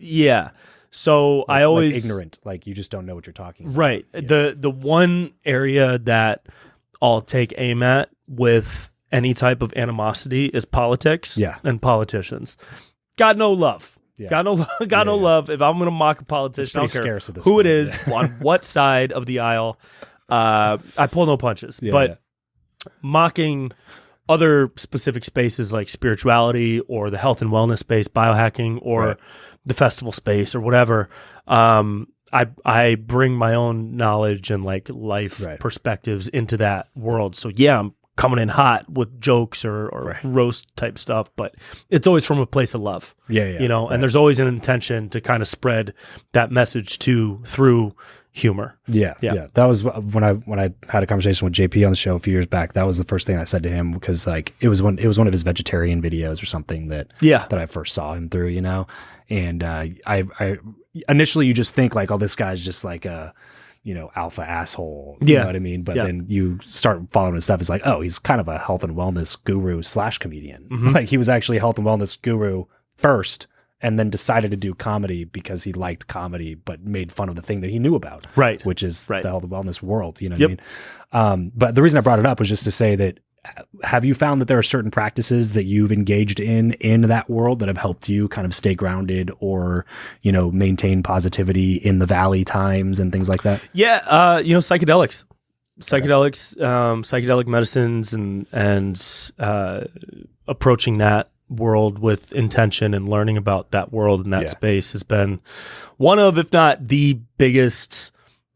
Yeah. So
like,
I always
like ignorant, like you just don't know what you're talking about.
Right. Yeah. The one area that I'll take aim at with any type of animosity is politics and politicians. Got no love. Yeah. Got no love. If I'm going to mock a politician, I don't care who it is, on what side of the aisle. I pull no punches. But mocking other specific spaces like spirituality or the health and wellness space, biohacking, or the festival space or whatever, I bring my own knowledge and like life perspectives into that world. So yeah, I'm coming in hot with jokes or roast type stuff, but it's always from a place of love. You know, and there's always an intention to kind of spread that message through humor. Yeah.
That was when I had a conversation with JP on the show a few years back. That was the first thing I said to him, because like it was one of his vegetarian videos or something that I first saw him through, you know. And I initially you just think like, oh, this guy's just like a, you know, alpha asshole. You know what I mean? But then you start following his stuff. It's like, oh, he's kind of a health and wellness guru / comedian. Like he was actually a health and wellness guru first, and then decided to do comedy because he liked comedy, but made fun of the thing that he knew about, which is the health and wellness world. You know what I mean? But the reason I brought it up was just to say that, have you found that there are certain practices that you've engaged in that world that have helped you kind of stay grounded or, you know, maintain positivity in the valley times and things like that?
Yeah. You know, psychedelics, psychedelic medicines and approaching that world with intention and learning about that world and that space has been one of, if not the biggest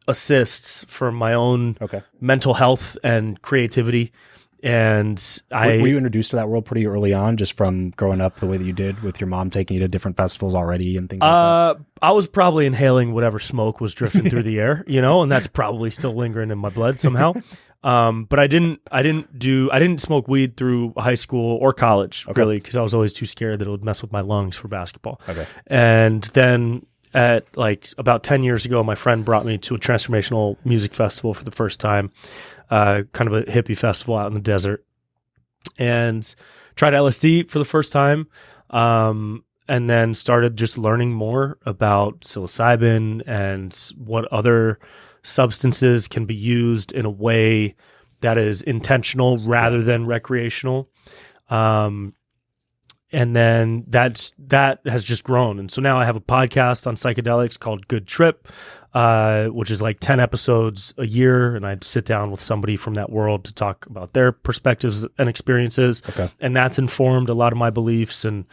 assists for my own mental health and creativity. And were you
introduced to that world pretty early on, just from growing up the way that you did, with your mom taking you to different festivals already and things like that?
I was probably inhaling whatever smoke was drifting through the air, you know, and that's probably still lingering in my blood somehow. But I didn't smoke weed through high school or college, really, because I was always too scared that it would mess with my lungs for basketball. And then at like about 10 years ago, my friend brought me to a transformational music festival for the first time. Kind of a hippie festival out in the desert, and tried LSD for the first time. And then started just learning more about psilocybin and what other substances can be used in a way that is intentional rather than recreational. And then that has just grown. And so now I have a podcast on psychedelics called Good Trip, which is like 10 episodes a year. And I'd sit down with somebody from that world to talk about their perspectives and experiences. And that's informed a lot of my beliefs and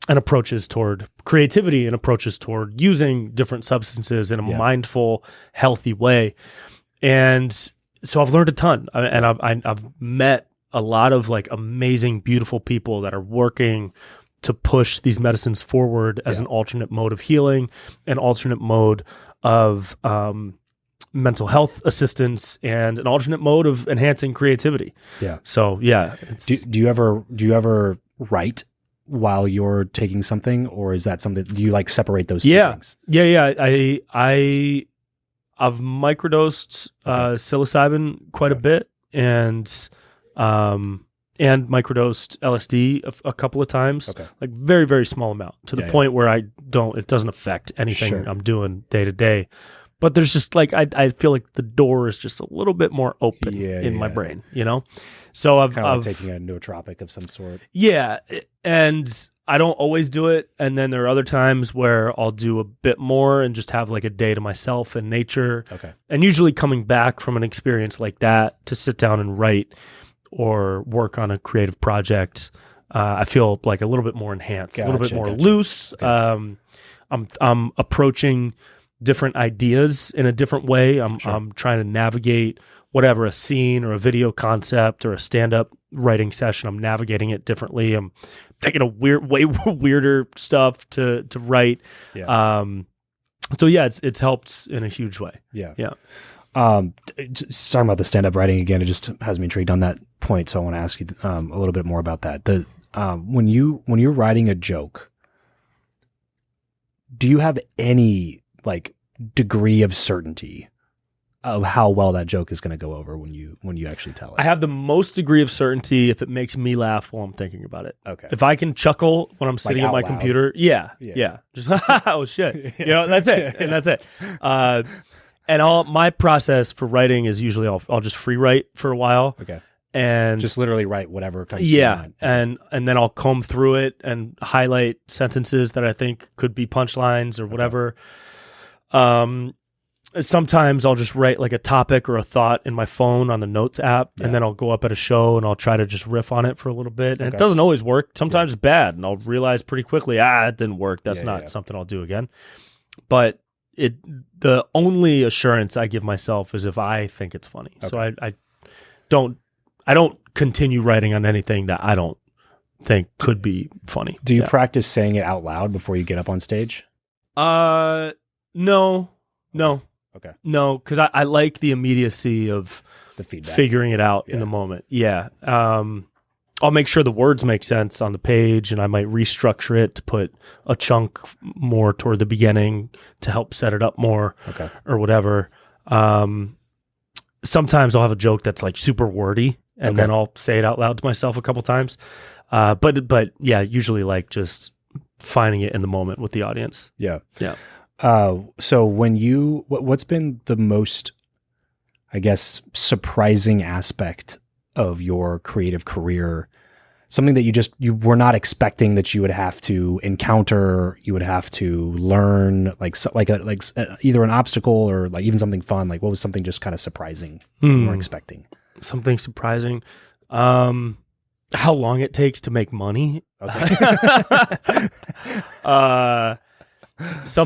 approaches toward creativity and approaches toward using different substances in a mindful, healthy way. And so I've learned a ton, and I've met a lot of like amazing, beautiful people that are working to push these medicines forward as an alternate mode of healing, an alternate mode of mental health assistance, and an alternate mode of enhancing creativity. So do you ever write while you're taking something, or is that something, do you like separate those two things? I've microdosed psilocybin quite a bit, and microdosed LSD a couple of times, like very, very small amount, to the point where it doesn't affect anything I'm doing day to day. But there's just like, I feel like the door is just a little bit more open in my brain, you know? So I've taking a nootropic of some sort. Yeah. And I don't always do it. And then there are other times where I'll do a bit more and just have like a day to myself in nature.
Okay.
And usually coming back from an experience like that to sit down and write or work on a creative project, I feel like a little bit more enhanced, a little bit more loose. Okay. I'm approaching different ideas in a different way. I'm trying to navigate whatever, a scene or a video concept or a stand-up writing session. I'm navigating it differently. I'm taking a way weirder stuff to write.
Yeah.
So yeah, it's helped in a huge way.
Yeah.
Yeah.
Just talking about the stand-up writing again, it just has me intrigued on that point. So I want to ask you a little bit more about that. When you're writing a joke, do you have any like degree of certainty of how well that joke is going to go over when you actually tell it?
I have the most degree of certainty if it makes me laugh while I'm thinking about it.
Okay.
If I can chuckle when I'm sitting at my computer, yeah. Just oh shit, that's it, and that's it. And my process for writing is usually I'll just free write for a while.
Okay.
And
just literally write whatever comes to your mind.
and then I'll comb through it and highlight sentences that I think could be punchlines or whatever. Sometimes I'll just write like a topic or a thought in my phone on the notes app, and then I'll go up at a show and I'll try to just riff on it for a little bit. And it doesn't always work. Sometimes it's bad, and I'll realize pretty quickly, it didn't work. That's not something I'll do again. But the only assurance I give myself is if I think it's funny. Okay. So I don't continue writing on anything that I don't think could be funny.
Do you practice saying it out loud before you get up on stage?
No.
Okay.
No, because I like the immediacy of
the feedback,
figuring it out in the moment. Yeah. I'll make sure the words make sense on the page, and I might restructure it to put a chunk more toward the beginning to help set it up more, or whatever. Sometimes I'll have a joke that's like super wordy, and then I'll say it out loud to myself a couple times. But yeah, usually like just finding it in the moment with the audience.
Yeah.
Yeah.
So what's been the most, I guess, surprising aspect of your creative career? Something that you were not expecting that you would have to encounter, you would have to learn, either an obstacle or like even something fun. Like what was something just kind of surprising you weren't expecting?
Something surprising. How long it takes to make money. Okay. That's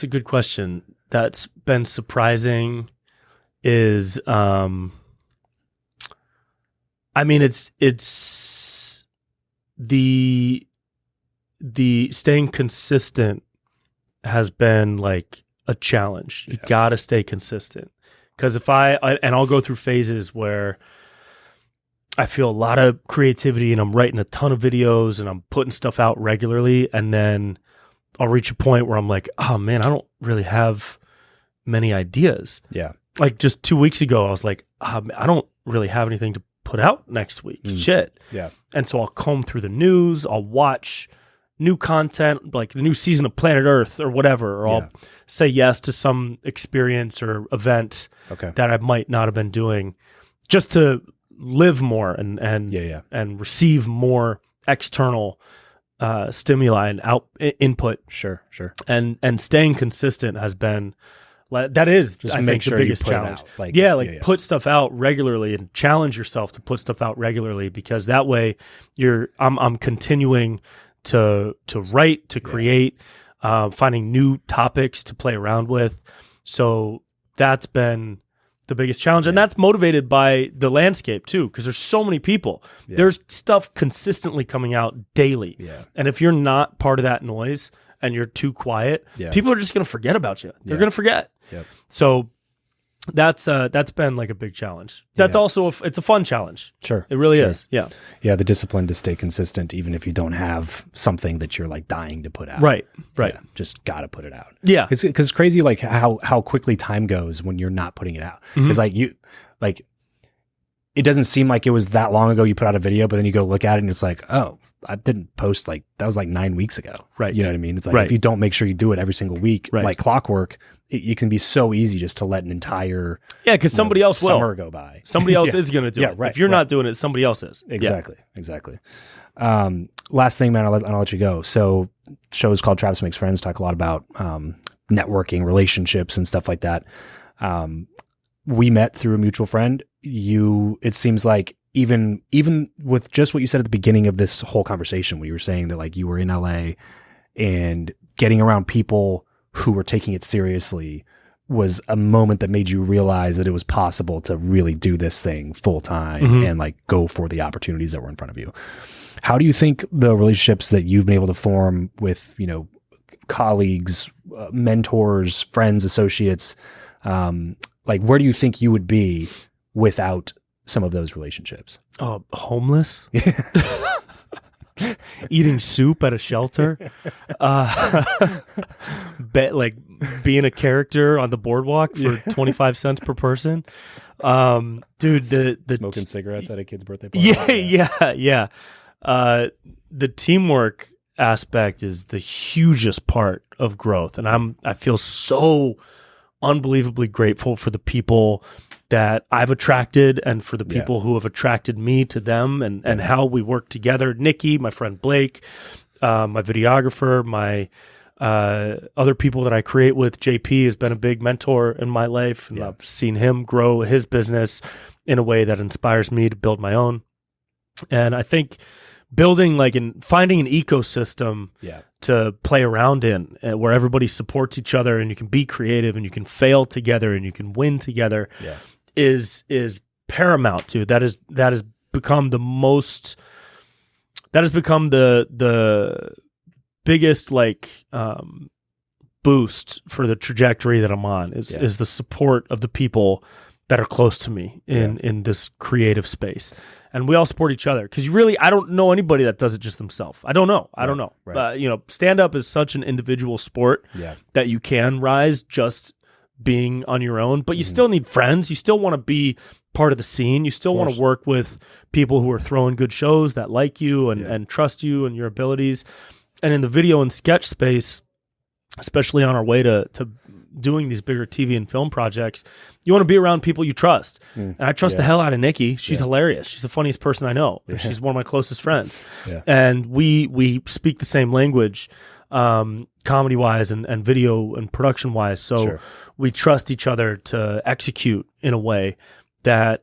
a good question. That's been surprising is, it's the staying consistent has been like a challenge. You gotta stay consistent. Cause I'll go through phases where I feel a lot of creativity and I'm writing a ton of videos and I'm putting stuff out regularly. And then I'll reach a point where I'm like, oh man, I don't really have many ideas.
Yeah.
Like just 2 weeks ago, I was like, I don't really have anything to put out next week. Shit.
Yeah.
And so I'll comb through the news. I'll watch new content, like the new season of Planet Earth or whatever, or I'll say yes to some experience or event that I might not have been doing just to live more and receive more external stimuli and input.
Sure.
And staying consistent has been that is just I think the biggest challenge. Put stuff out regularly and challenge yourself to put stuff out regularly, because that way I'm continuing to write, to create, finding new topics to play around with. So that's been the biggest challenge. And that's motivated by the landscape too, because there's so many people. Yeah. There's stuff consistently coming out daily. Yeah. And if you're not part of that noise and you're too quiet, people are just going to forget about you. They're going to forget.
Yep.
So that's been like a big challenge. That's also it's a fun challenge.
Sure.
It really is. Yeah.
Yeah. The discipline to stay consistent, even if you don't have something that you're like dying to put out.
Right.
Yeah, just got to put it out.
Yeah.
Because it's crazy like how quickly time goes when you're not putting it out. It's like it doesn't seem like it was that long ago you put out a video, but then you go look at it and it's like, oh, I didn't post that was like 9 weeks ago.
Right.
You know what I mean? It's like if you don't make sure you do it every single week, like clockwork, it can be so easy just to let an entire
because somebody else
summer go by.
Somebody else is going to do it.
Right,
if you're not doing it, somebody else is.
Exactly. last thing, man, I'll let you go. So shows called Travis Makes Friends talk a lot about networking, relationships, and stuff like that. We met through a mutual friend. It seems like even with just what you said at the beginning of this whole conversation, when you were saying that like you were in LA and getting around people who were taking it seriously was a moment that made you realize that it was possible to really do this thing full time and like go for the opportunities that were in front of you. How do you think the relationships that you've been able to form with, colleagues, mentors, friends, associates, like where do you think you would be without some of those relationships?
Oh, homeless? Eating soup at a shelter? Like being a character on the boardwalk for 25 cents per person? Dude, the
smoking cigarettes at a kid's birthday party?
Yeah. The teamwork aspect is the hugest part of growth. And I feel so unbelievably grateful for the people that I've attracted and for the people who have attracted me to them and how we work together. Nikki, my friend Blake, my videographer, my other people that I create with. JP has been a big mentor in my life, and I've seen him grow his business in a way that inspires me to build my own. And I think building finding an ecosystem to play around in where everybody supports each other and you can be creative and you can fail together and you can win together is paramount to that has become the biggest boost for the trajectory that I'm on is the support of the people that are close to me in this creative space. And we all support each other because I don't know anybody that does it just themselves. I don't know. Right. Stand up is such an individual sport that you can rise just being on your own, but you still need friends. You still want to be part of the scene. You still want to work with people who are throwing good shows that like you and trust you and your abilities. And in the video and sketch space, especially on our way to doing these bigger TV and film projects, you want to be around people you trust. And I trust the hell out of Nikki. She's hilarious. She's the funniest person I know. She's one of my closest friends. And we speak the same language, comedy-wise and video and production-wise. So we trust each other to execute in a way that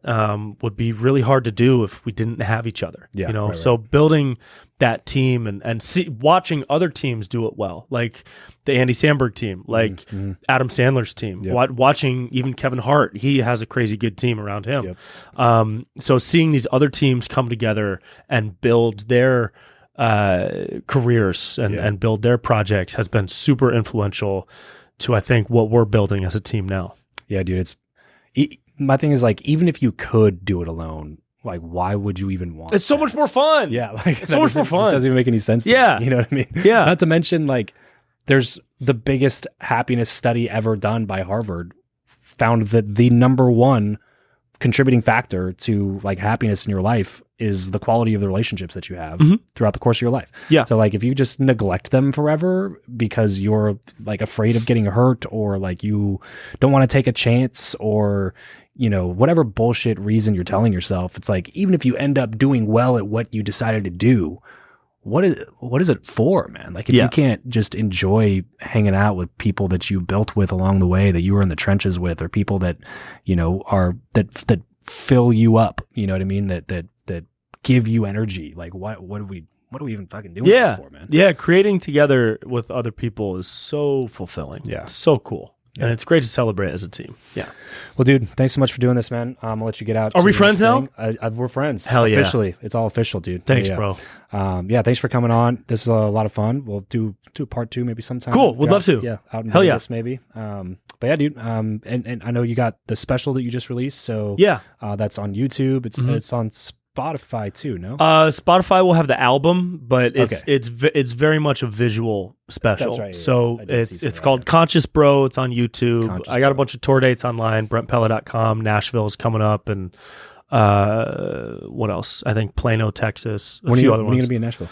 would be really hard to do if we didn't have each other. So building that team and watching other teams do it well, like the Andy Samberg team, like Adam Sandler's team, watching even Kevin Hart, he has a crazy good team around him. So seeing these other teams come together and build their careers and build their projects has been super influential to, I think, what we're building as a team now. Yeah, dude, my thing is even if you could do it alone, why would you even want It's so much more fun.
Yeah,
it's so much more fun.
It doesn't even make any sense to me, you know what I mean?
Yeah.
Not to mention, there's the biggest happiness study ever done by Harvard found that the number one contributing factor to happiness in your life is the quality of the relationships that you have throughout the course of your life. Yeah. So if you just neglect them forever because you're afraid of getting hurt or you don't want to take a chance or whatever bullshit reason you're telling yourself, it's even if you end up doing well at what you decided to do, what is it for, man? If you can't just enjoy hanging out with people that you built with along the way, that you were in the trenches with, or people that that fill you up, you know what I mean? That give you energy. What are we even fucking doing this for, man? Yeah, creating together with other people is so fulfilling. Yeah, it's so cool. Yeah. And it's great to celebrate as a team. Yeah. Well, dude, thanks so much for doing this, man. I'll let you get out. Are we friends now? We're friends. Hell yeah. Officially. It's all official, dude. Thanks, bro. Thanks for coming on. This is a lot of fun. We'll do part 2 maybe sometime. Cool. We'd love to. Yeah. Out in Vegas, maybe. But yeah, dude. And I know you got the special that you just released. So yeah, that's on YouTube. It's on Spotify too, no? Spotify will have the album, but it's very much a visual special. That's right. So it's called Conscious Bro. It's on YouTube. I got a bunch of tour dates online. BrentPella.com. Nashville is coming up, and what else? I think Plano, Texas. A few other ones. When are you going to be in Nashville?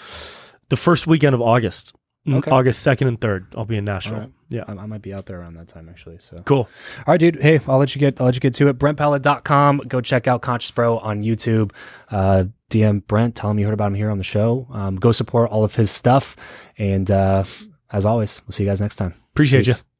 The first weekend of August. Okay.
August 2nd and 3rd. I'll be in Nashville.
All right.
Yeah.
I might be out there around that time actually. So
Cool.
All right, dude. Hey, I'll let you get to it. BrentPella.com. Go check out Conscious Bro on YouTube. DM Brent, tell him you heard about him here on the show. Go support all of his stuff. And as always, we'll see you guys next time.
Appreciate
Peace.
you.